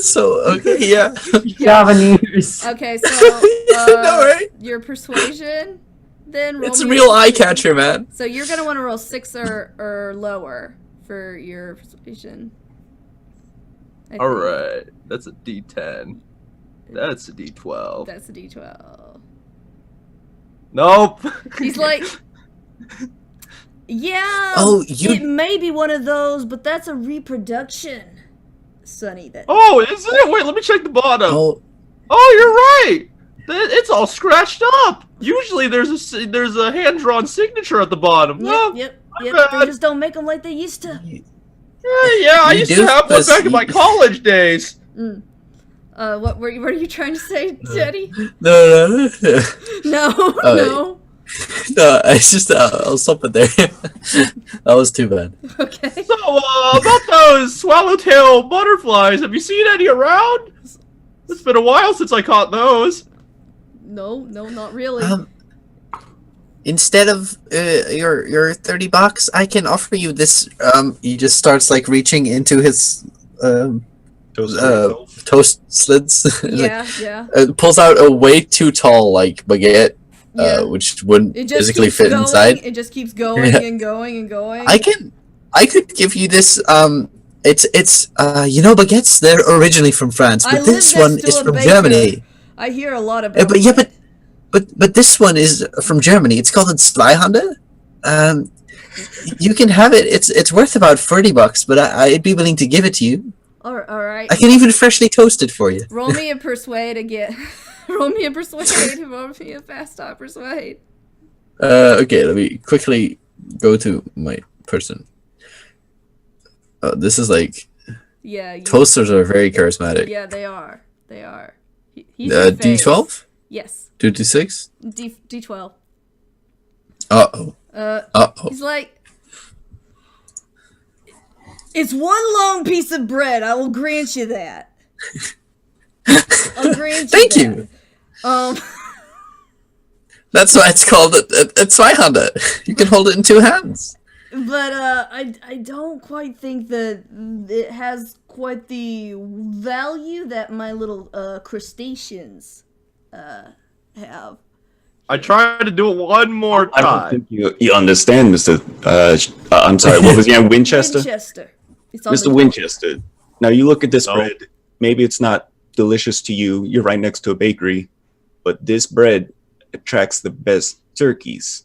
So okay, yeah. Javeniers. Okay, so No, right? your persuasion, then roll It's a me real eye persuasion. catcher, man. So you're gonna want to roll 6 or lower for your persuasion. I All think. right, that's a D10. That's a D12. That's a D12. Nope. He's like, yeah, Oh, it may be one of those, but that's a reproduction, Sonny. That Oh, isn't it? Wait, let me check the bottom. Oh, Oh, you're right. It's all scratched up. Usually there's a hand-drawn signature at the bottom. Yep. bad. They just don't make them like they used to. Yeah, I You used do to have one this- back in my college days. What were you trying to say, Teddy? no. No, Oh, no. No, it's just I'll stop it there. That was too bad. Okay. So, about those swallowtail butterflies, have you seen any around? It's been a while since I caught those. No, not really. Instead of your $30, I can offer you this. He just starts like reaching into his toast slids. yeah. Pulls out a way too tall like baguette, Yeah. which wouldn't It just physically keeps fit going, inside. It just keeps going Yeah. and going and going. I could give you this. It's baguettes. They're originally from France, I but live this next one to is a from baker. Germany. I hear a lot about. But this one is from Germany. It's called a Zweihande. You can have it. It's worth about $30, but I'd be willing to give it to you. All right. I can even freshly toast it for you. Roll me a persuade again. Roll me a persuade. Roll me a fast talk persuade. Okay, let me quickly go to my person. This is like Yeah. toasters are very charismatic. Yeah, they are. He's your face. D12, Yes. 2d6. D12. Uh-oh. He's like, it's one long piece of bread. I will grant you that. I'll grant you Thank that. you. Um, That's why it's called a Zweihande. You can hold it in two hands. but I don't quite think that it has quite the value that my little crustaceans have. I tried to do it one more I don't time. think you understand, Mr. I'm sorry, what was your name? Winchester? Winchester. It's on Mr. the- Winchester. Now you look at this No. bread. Maybe it's not delicious to you. You're right next to a bakery, but this bread attracts the best turkeys.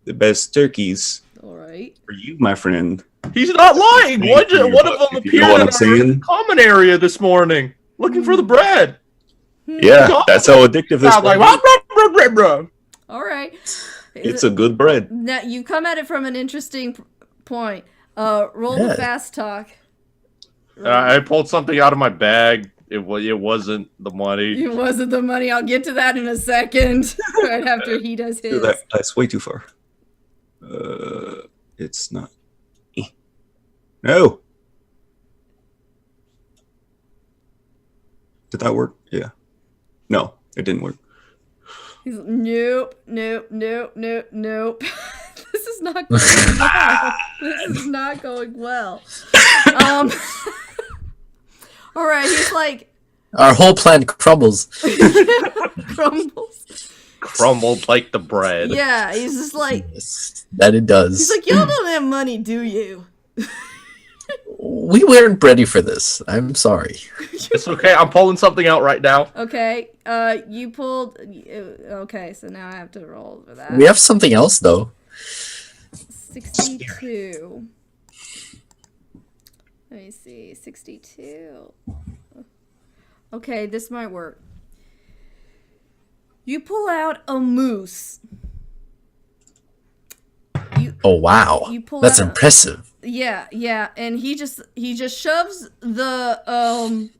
The best turkeys All right. for you, my friend. He's not lying. Thank you, One of but them if you know appeared what in I'm saying. our common area this morning, looking for the bread. Yeah, that's how addictive this I'm like, bread is. "Rah, rah, rah, rah, rah." All right. It's a good bread. Now you come at it from an interesting point. Roll the Yeah. fast talk. I pulled something out of my bag. It wasn't the money. It wasn't the money. I'll get to that in a second. Right after he does his. That's way too far. It's not. No. Did that work? Yeah. No, it didn't work. He's like, nope. This is not going well. This is not going well. All right, he's like Our whole plan crumbles. crumbles. Crumbled like the bread. Yeah, he's just like Yes, that it does. he's like, y'all don't have money, do you? We weren't ready for this. I'm sorry. It's okay. I'm pulling something out right now. Okay. You pulled. Okay, so now I have to roll for that. We have something else though. 62. Let me see. 62. Okay, this might work. You pull out a moose. Oh wow, You pull that's out impressive. Yeah, and he just shoves the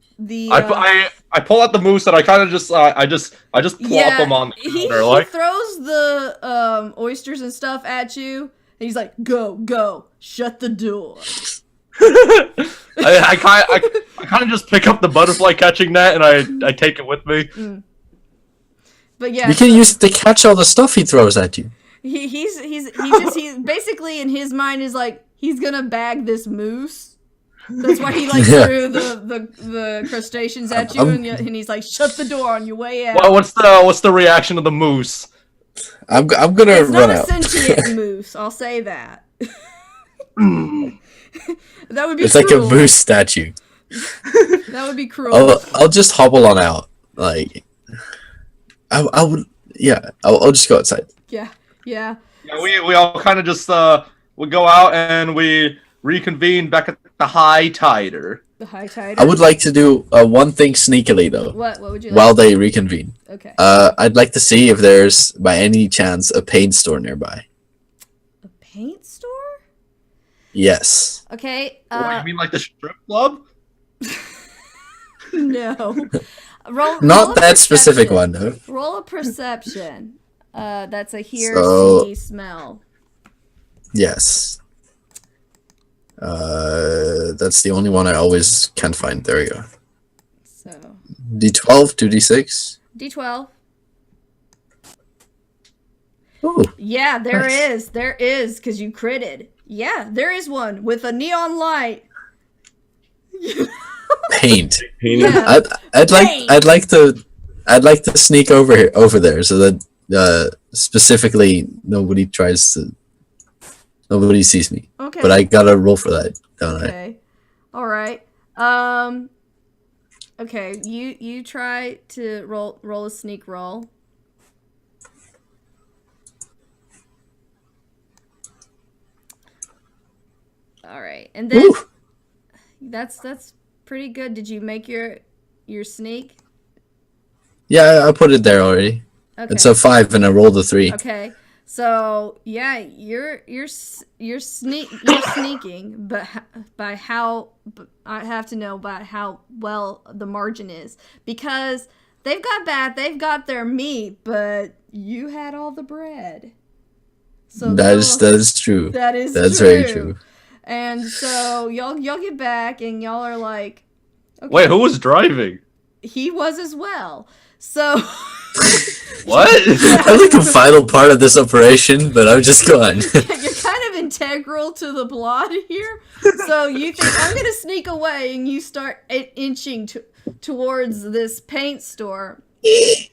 I pull out the moose and I kind of just I just plop them on the he counter like. throws the oysters and stuff at you, and he's like, go, shut the door. I kind of just pick up the butterfly catching net and I take it with me. But yeah, You can use it to catch all the stuff he throws at you. he's basically in his mind is like, he's gonna bag this moose. That's why he like threw the crustaceans at you, and he's like, shut the door on your way out. Well, what's the reaction of the moose? I'm gonna It's run not a out. sentient moose, I'll say that. That would be It's cruel. like a moose statue. That would be cruel. I'll just hobble on out. Like, I would. Yeah, I'll just go outside. Yeah. Yeah, we all kind of just we go out and we reconvene back at the high tider. The high tide. I would like to do one thing sneakily though. What would you like? While they reconvene. Okay. I'd like to see if there's by any chance a paint store nearby. A paint store? Yes. Okay. You mean like the strip club? No. Roll Not a that specific perception. one though. Roll a perception. That's a hear, So- see, smell. Yes. That's the only one I always can't find. There we go. So D12, 2D6. D12. Ooh. Yeah, there Nice. is, because you critted. Yeah, there is one with a neon light. Paint. Yeah. I'd like to sneak over there so that specifically nobody sees me. Okay. But I gotta roll for that, don't I? Okay. All right. Okay. You try to roll a sneak roll. All right, and then Ooh. that's pretty good. Did you make your sneak? Yeah, I put it there already. Okay. It's a 5 and I rolled a 3. Okay. So yeah, you're sneaking, but by how I have to know about how well the margin is, because they've got their meat, but you had all the bread. So That is true. that's That's true. very true. And so y'all get back, and y'all are like, okay. Wait, who was driving? He was as well. So What? I'm like a vital part of this operation, but I'm just gone. you're kind of integral to the plot here. So you think I'm gonna sneak away, and you start inching towards this paint store,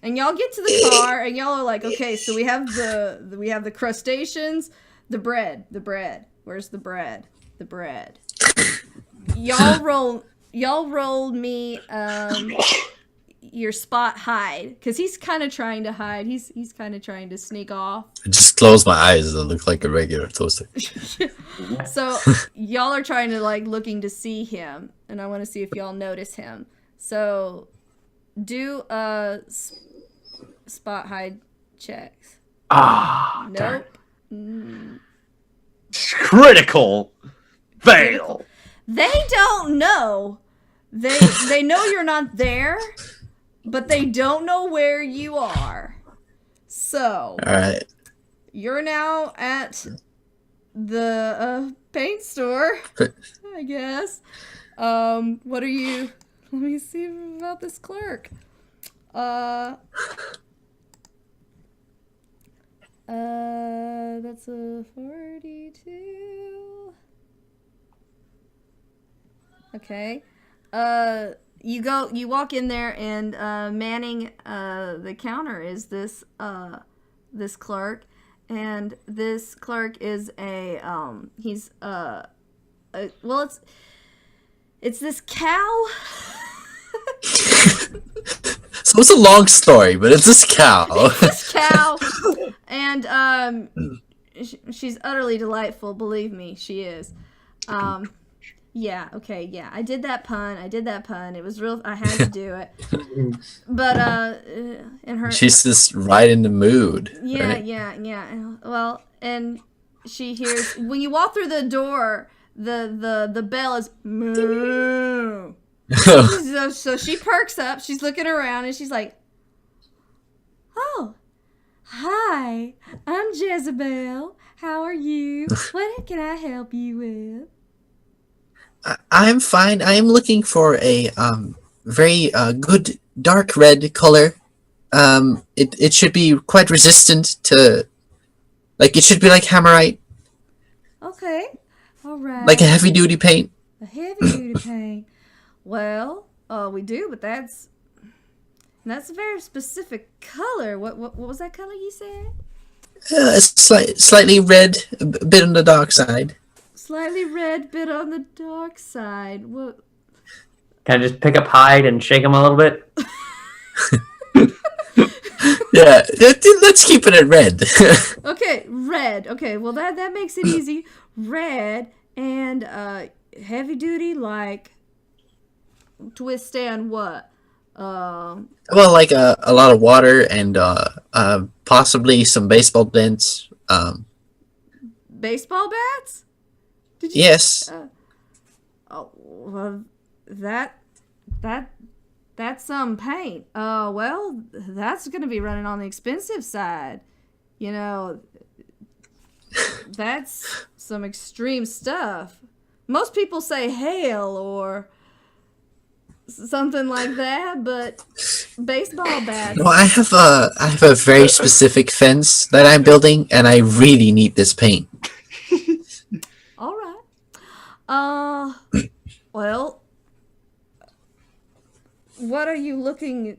and y'all get to the car, and y'all are like, okay, so we have the crustaceans, the bread. Where's the bread? The bread. Y'all rolled me your spot hide, because he's kind of trying to hide. He's kind of trying to sneak off. I just close my eyes and look like a regular toaster. So y'all are trying to looking to see him, and I want to see if y'all notice him. So do spot hide checks. Darn. Nope. Critical fail. They don't know. They know you're not there, but they don't know where you are. So Alright. you're now at the paint store, I guess. What are you? Let me see about this clerk. That's a 42. Okay. You walk in there, and manning the counter is this clerk, and this clerk is It's this cow. So it's a long story, but it's this cow. This cow, and she's utterly delightful. Believe me, she is. Yeah. Okay. Yeah. I did that pun. It was real. I had to do it. But in her. She's just right in the mood. Yeah. Right? Yeah. Well, and she hears when you walk through the door, the bell is moo. So she perks up. She's looking around and she's like, "Oh, hi. I'm Jezebel. How are you? What can I help you with?" I'm fine. I am looking for a very good dark red color. It should be quite resistant to, like, it should be like hammerite, Okay. All right. like a heavy duty paint. A heavy duty paint. Well, we do, but that's a very specific color. What was that color you said? Slightly red, a bit on the dark side. Slightly red, bit on the dark side. What? Can I just pick up Hyde and shake him a little bit? Yeah, let's keep it at red. Okay, red. Okay, well that makes it easy. Red and heavy duty, like to withstand what? Well, like a lot of water and possibly some baseball dents. Baseball bats? Did you? Yes. Oh, well, that's some paint. Well, that's gonna be running on the expensive side. You know, that's some extreme stuff. Most people say hail or something like that, but baseball bats. No, I have a very specific fence that I'm building, and I really need this paint. All right. Well, what are you looking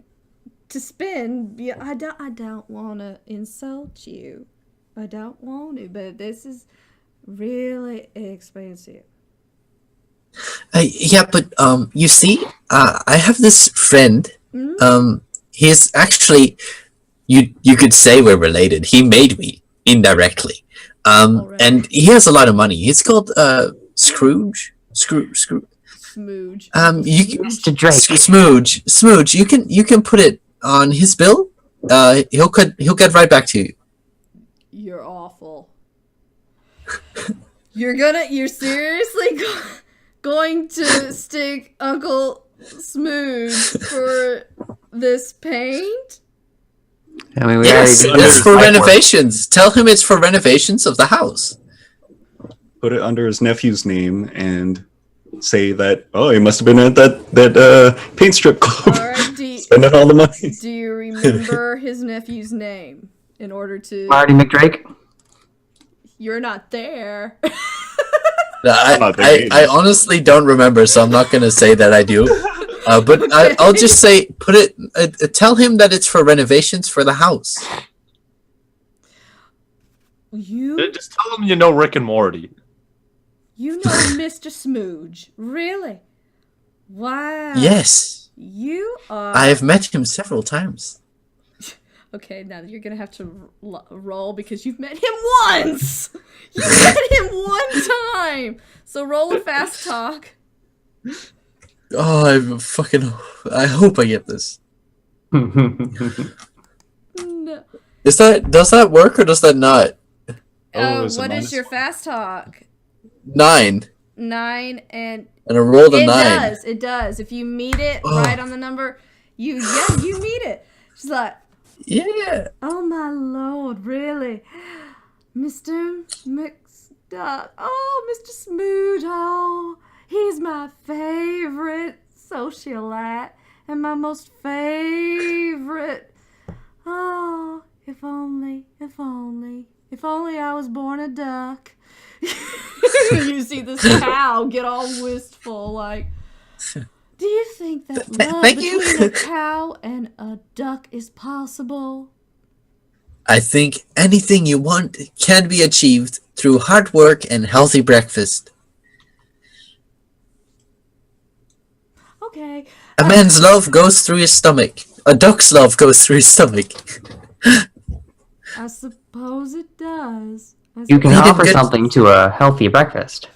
to spend? Yeah, I don't want to insult you. I don't want to, but this is really expensive. Yeah, but you see, I have this friend. He's actually, you could say we're related. He made me indirectly. Alright. And he has a lot of money. He's called Scrooge. Scrooge. Smooge. Mr. Drake. Smooge. You can put it on his bill. He'll get right back to you. You're awful. You're seriously going to stick Uncle Smooge for this paint? I mean, we Yes, already did it's his for pipe work. renovations. Tell him it's for renovations of the house. Put it under his nephew's name and say that, oh, he must have been at that paint strip club. All right, Spending all the money. do you remember his nephew's name in order to? Marty McDrake. You're not there. I honestly don't remember, so I'm not gonna say that I do. But I'll just say, put it. Tell him that it's for renovations for the house. Just tell them you know Rick and Morty. You know Mr. Smooge, really? Wow. Yes, You are. I have met him several times. Okay, now you're gonna have to roll because you've met him once. You met him one time. So roll a fast talk. Oh, I hope I get this. No. Does that work or does that not? Is it What is minus your one? fast talk? 9, 9 and and I rolled a it 9. does. If you meet it Oh. right on the number, you meet it. She's like, Yeah. oh my lord, really? Mr. McDuck. Oh, Mr. Smooge. Oh, he's my favorite socialite and my most favorite. Oh, if only I was born a duck. You see this cow get all wistful, like, do you think that love thank you. between a cow and a duck is possible? I think anything you want can be achieved through hard work and healthy breakfast. Okay. A man's love goes through his stomach. A duck's love goes through his stomach. I suppose it does. You can Feed him offer good- something to a healthy breakfast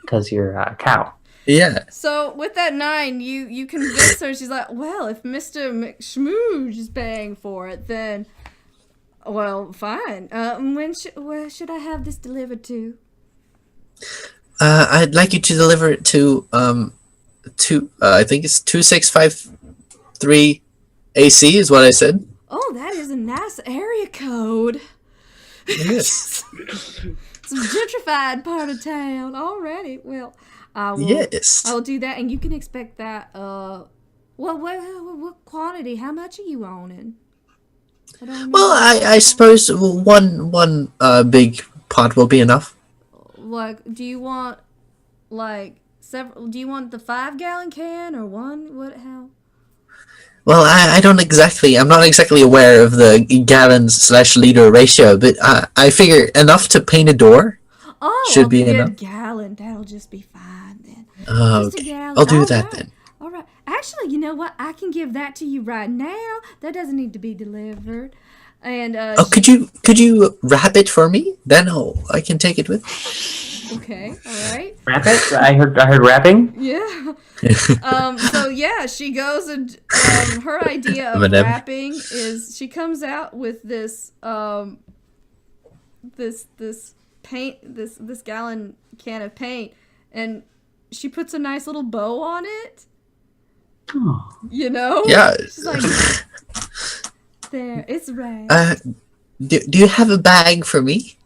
because you're a cow. Yeah. So with that 9, you convince her. She's like, well, if Mr. McSmooge is paying for it, then, well, fine. Where should I have this delivered to? I'd like you to deliver it to I think it's 2653 AC is what I said. Oh, that is a nice area code. Yes. Some gentrified part of town already. Well, I will. Yes. I will do that, and you can expect that. What quantity? How much are you owning? I don't know. Well, I suppose one big pot will be enough. Like, do you want like several? Do you want the 5-gallon can or one? What? How? Well, I don't exactly. I'm not exactly aware of the gallons/liter ratio, but I figure enough to paint a door. Oh, Should be a enough. gallon. That'll just be fine then. Oh, Just a okay. gallon. I'll do All that right. then. All right. Actually, you know what? I can give that to you right now. That doesn't need to be delivered. And Oh, could you wrap it for me? Then I can take it with. Okay. All right. Wrap it? I heard rapping. Yeah. So yeah, she goes and her idea of Madame. wrapping is she comes out with this this paint this gallon can of paint, and she puts a nice little bow on it. Oh. You know? Yeah. She's like, there, it's right. Do you have a bag for me?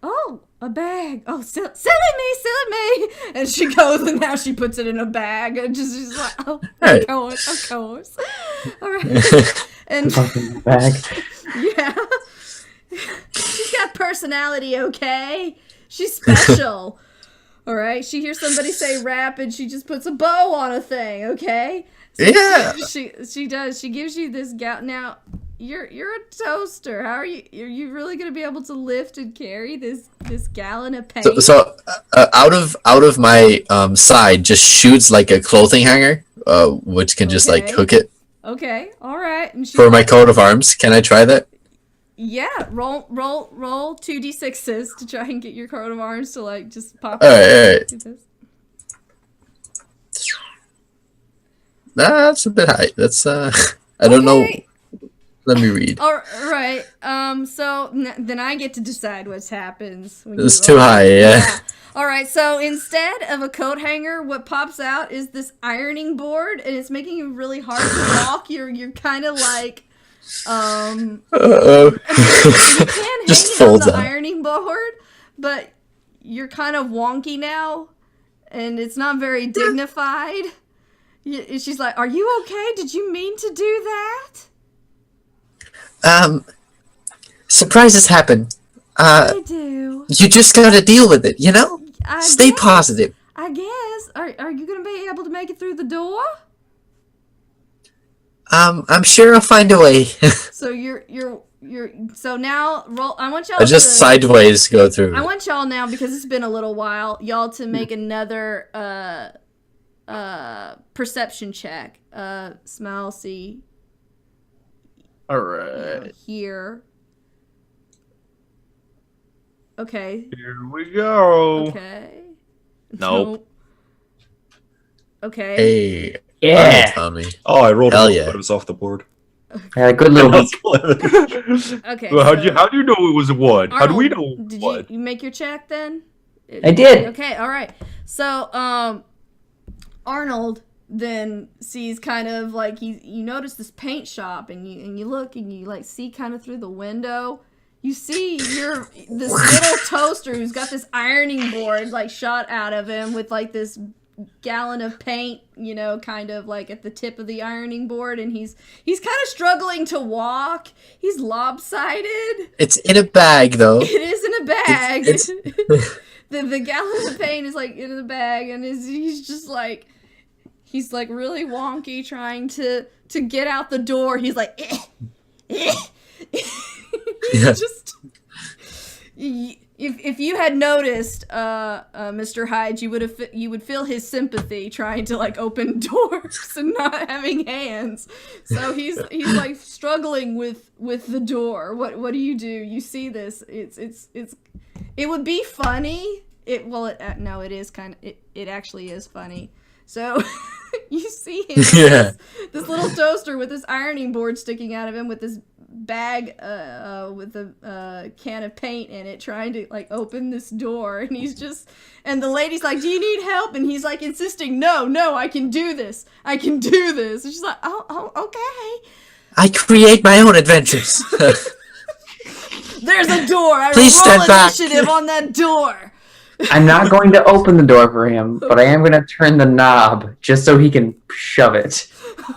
Oh, a bag. Oh, silly me. And she goes and now she puts it in a bag and she's like, oh, Right. of course. All right. And Fucking bag. yeah. She's got personality, okay? She's special. All right. She hears somebody say rap and she just puts a bow on a thing, okay? So Yeah. She does. She gives you this Now, you're a toaster. How are you really gonna be able to lift and carry this gallon of paint? So out of my side just shoots like a clothing hanger, which can just like Okay. hook it Okay, all right. And she for my coat of arms. Can I try that? yeah, roll 2d6s to try and get your coat of arms to like just pop. All out. right. Do this. That's a bit high. That's I don't know. Okay. Let me read. All right. So then I get to decide what happens. When It's you too roll. high. Yeah. All right. So instead of a coat hanger, what pops out is this ironing board, and it's making it really hard to walk. You're kind of like, Uh-oh. you can Just hang it on folds the out. ironing board, but you're kind of wonky now, and it's not very dignified. She's like, "Are you okay? Did you mean to do that?" Surprises happen. I do. You just gotta deal with it. You know. I Stay guess. positive. I guess. Are you gonna be able to make it through the door? I'm sure I'll find a way. So you're so now roll. I want y'all I just to, sideways go through. I want y'all now, because it's been a little while, y'all to make another perception check. Smell, see, All right. hear. Okay. Here we go. Okay. Nope. Okay. Hey. Yeah. Tommy. Oh, I rolled Hell it, yeah. but it was off the board. Good little week. Okay. Well, so- how do you know it was a one? How do we know? Arnold, it was Did one? you make your check then? I did. Okay, all right. So, Arnold then sees kind of like you notice this paint shop, and you look and you like see kind of through the window. You see this little toaster who's got this ironing board like shot out of him with like this gallon of paint, you know, kind of like at the tip of the ironing board, and he's kind of struggling to walk. He's lopsided. It's in a bag though. It is in a bag. It's- the gallon of paint is like in the bag, and he's just like really wonky trying to get out the door. He's like, Yeah. just if you had noticed, Mr. Hyde, you would feel his sympathy trying to like open doors and not having hands. So he's like struggling with the door. What do? You see this? It would be funny. It is kind of it actually is funny. So you see him this little toaster with this ironing board sticking out of him with this bag with a can of paint in it trying to like open this door, and the lady's like, do you need help? And he's like insisting, no, I can do this, and she's like, oh okay, I create my own adventures. there's a door. I Please roll stand back. initiative on that door. I'm not going to open the door for him, but I am going to turn the knob just so he can shove it.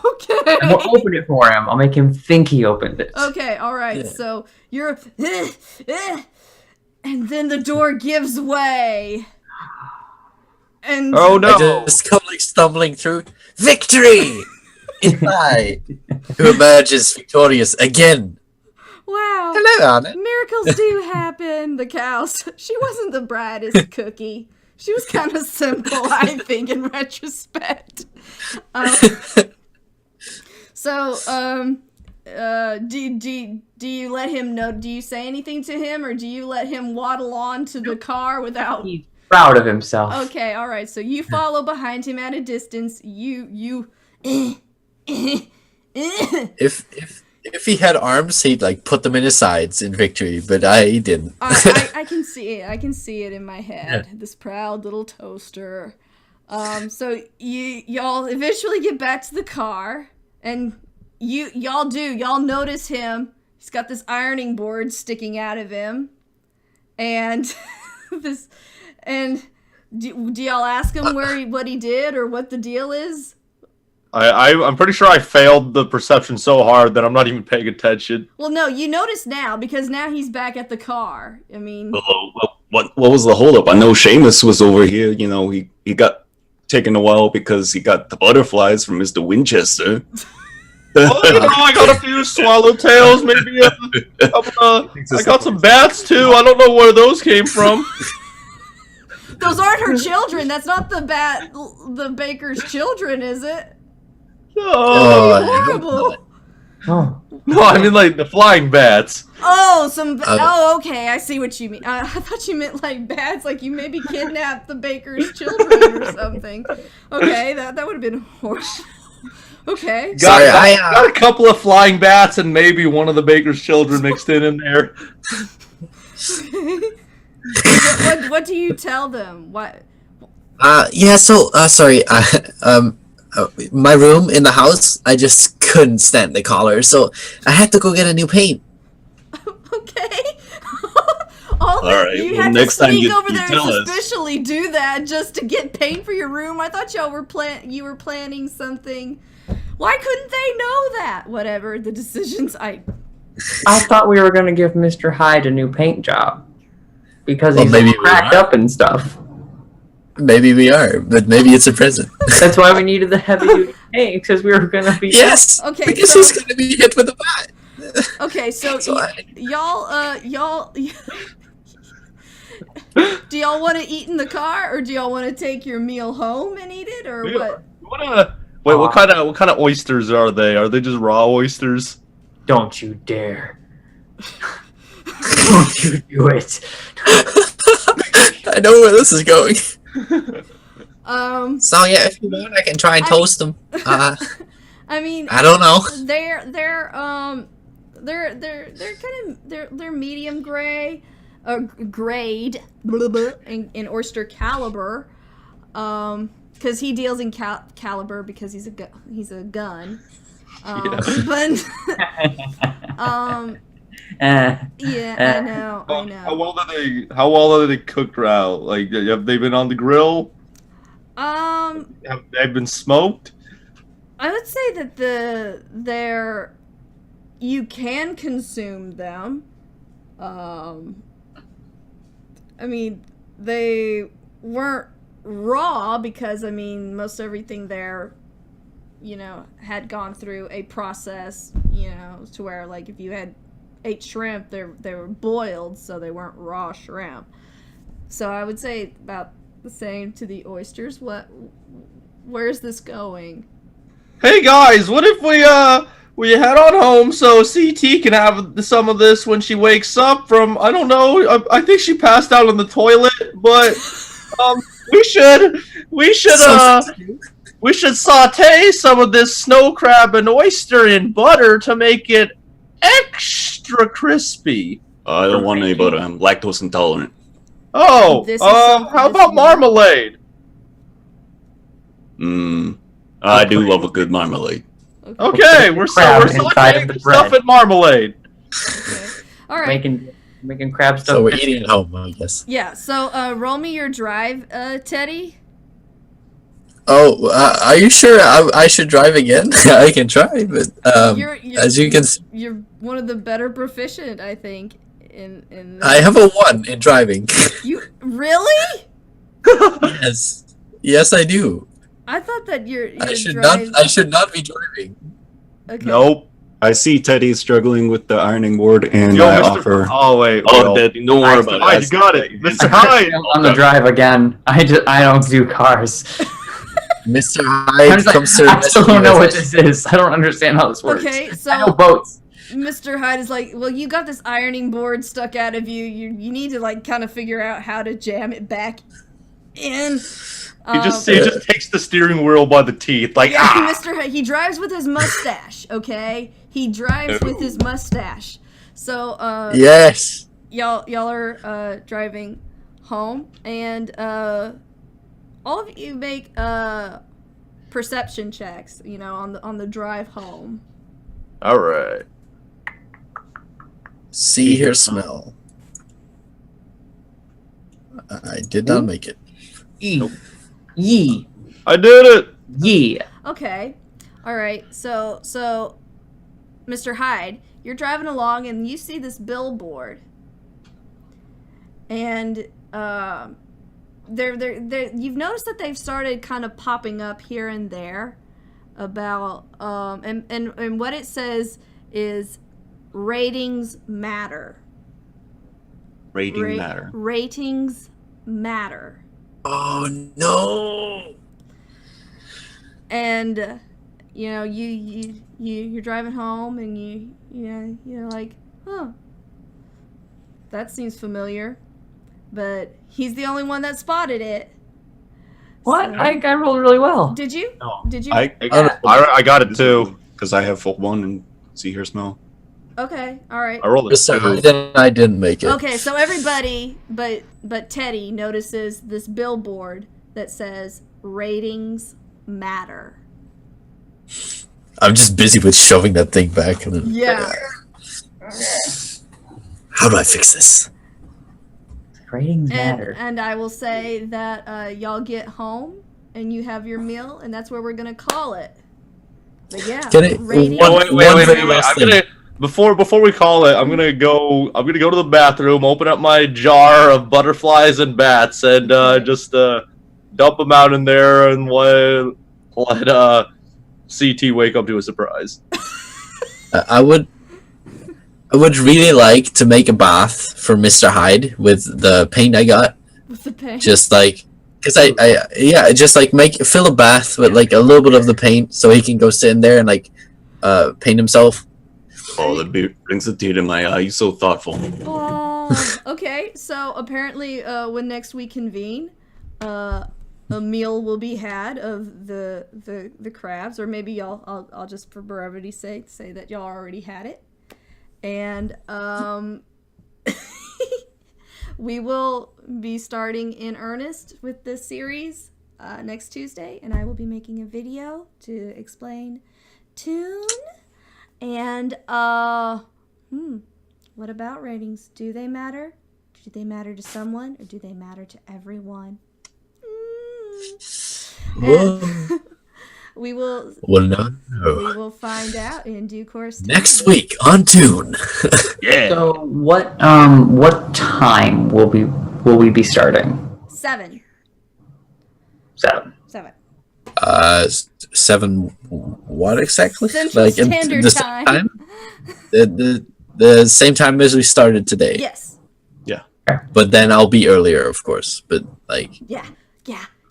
Okay. I won't open it for him. I'll make him think he opened it. Okay, all right. So you're, and then the door gives way. And Oh no! I just come like stumbling through. Victory! It's I who emerges victorious again. wow, Hello, Anna. miracles do happen. The cows. She wasn't the brightest cookie. She was kind of simple, I think, in retrospect. Do you let him know? Do you say anything to him, or do you let him waddle on to the car without? He's proud of himself. Okay, all right. So you follow behind him at a distance. If he had arms, he'd like put them in his sides in victory, but he didn't. I can see it. I can see it in my head. This proud little toaster. So y'all eventually get back to the car, and y'all notice him. He's got this ironing board sticking out of him, and do y'all ask him what he did or what the deal is? I'm pretty sure I failed the perception so hard that I'm not even paying attention. Well, no, you notice now because now he's back at the car. I mean, What was the holdup? I know Seamus was over here. You know, he got taken a while because he got the butterflies from Mr. Winchester. Well, I got a few swallowtails, maybe. I got some bats too. I don't know where those came from. those aren't her children. That's not the baker's children, is it? No, Horrible. Oh. no, I mean like the flying bats. Oh, okay. I see what you mean. I thought you meant like bats, like you maybe kidnapped the baker's children or something. Okay, that would have been horrible. Okay. Got a couple of flying bats and maybe one of the baker's children mixed in there. What do you tell them? What? Sorry. My room in the house, I just couldn't stand the color, so I had to go get a new paint. Okay. All right, You well, had next to time sneak you over there tell and us. suspiciously do that just to get paint for your room. I thought y'all were you were planning something. Why couldn't they know that? Whatever the decisions, I thought we were going to give Mr. Hyde a new paint job because Well, he's maybe all we cracked are. up and stuff. Maybe we are, but maybe it's a present. That's why we needed the heavy duty paint, because we were going to be. Yes. Okay, Because so- he's gonna be hit with a bat. Okay, so y'all do y'all want to eat in the car, or do y'all want to take your meal home and eat it, or what? Wait, what kind of oysters are they? Are they just raw oysters? Don't you dare. Don't you do it. I know where this is going. Um, So yeah, if you want, I can try and toast them. I mean, I don't know. they're medium gray, grade, blah, blah, in oyster caliber, because he deals in caliber because he's a gun. But yeah, I know. How well are they cooked out? Like, have they been on the grill? Have they been smoked? I would say that you can consume them. I mean, they weren't raw because, I mean, most everything there, had gone through a process, to where, like, if you had ate shrimp, they were boiled, so they weren't raw shrimp. So I would say about the same to the oysters. Where's this going? Hey guys, what if we head on home so CT can have some of this when she wakes up from, I don't know, I think she passed out on the toilet, but we should saute some of this snow crab and oyster in butter to make it extra crispy. I don't want any butter. I'm lactose intolerant. Oh, how about marmalade? I do love a good marmalade. Okay, we're sauteing the stuff in marmalade. Okay. All right. Making crab stuff. So we're eating at home, I guess. Yeah. So roll me your drive, Teddy. Oh, are you sure I should drive again? I can try, but as you can see, you're one of the better proficient, I think. In I have a 1 in driving. You really? Yes, I do. I thought that you're I should not be driving. Okay. Nope. I see Teddy struggling with the ironing board, and Yo, I Mr. offer. Oh wait. Oh, Teddy, don't worry about it. Hyde, you got it, Mr. Hyde. On the drive again. I don't do cars. Mr. Hyde comes to I still don't know what this is. I don't understand how this works. Okay, so I know boats. Mr. Hyde is like, well, you got this ironing board stuck out of you. You need to like kind of figure out how to jam it back in. He just takes the steering wheel by the teeth, like Mr. Hyde, he drives with his mustache. Okay, he drives with his mustache. So yes, y'all are driving home, and all of you make perception checks. You know, on the drive home. All right. See, hear, smell. I did not make it. Yee. I did it. Yee. Okay. All right. So Mr. Hyde, you're driving along and you see this billboard. And you've noticed that they've started kind of popping up here and there about and what it says is ratings matter. Ratings matter. Oh no! And you know you're driving home and you're like, huh, that seems familiar, but he's the only one that spotted it. What? So, I rolled really well. did you? No. Did you? I got it too. Because I have 1 and see, hear, smell. Okay. All right. I rolled it. Then I didn't make it. Okay, so everybody but Teddy notices this billboard that says ratings matter. I'm just busy with shoving that thing back. And then, Yeah. How do I fix this? Ratings matter. And I will say that y'all get home and you have your meal, and that's where we're gonna call it. But yeah, Can it- ratings Wait. I'm gonna before we call it, I'm gonna go to the bathroom, open up my jar of butterflies and bats, and just dump them out in there and let CT wake up to a surprise. I would really like to make a bath for Mr. Hyde with the paint I got. with the paint. Just like, cause just like fill a bath with like a little bit of the paint so he can go sit in there and like paint himself. Oh, that brings a tear to my eye. You're so thoughtful. Oh, okay. So apparently, when next we convene, a meal will be had of the crabs, or maybe I'll just for brevity's sake say that y'all already had it, and we will be starting in earnest with this series next Tuesday, and I will be making a video to explain Toon. And, what about ratings? Do they matter? Do they matter to someone, or do they matter to everyone? We will. Well, no. We will find out in due course. Next week on Toon. Yeah. So what time will we be starting? 7. 7. 7. 7. What exactly? Central Standard the Time. The same time as we started today. Yes. But then I'll be earlier, of course. But like, Yeah.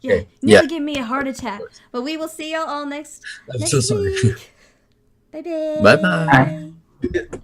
Okay, Nearly yeah. give me a heart attack. But we will see y'all all next I'm so sorry. week. Bye bye. Bye bye. Bye.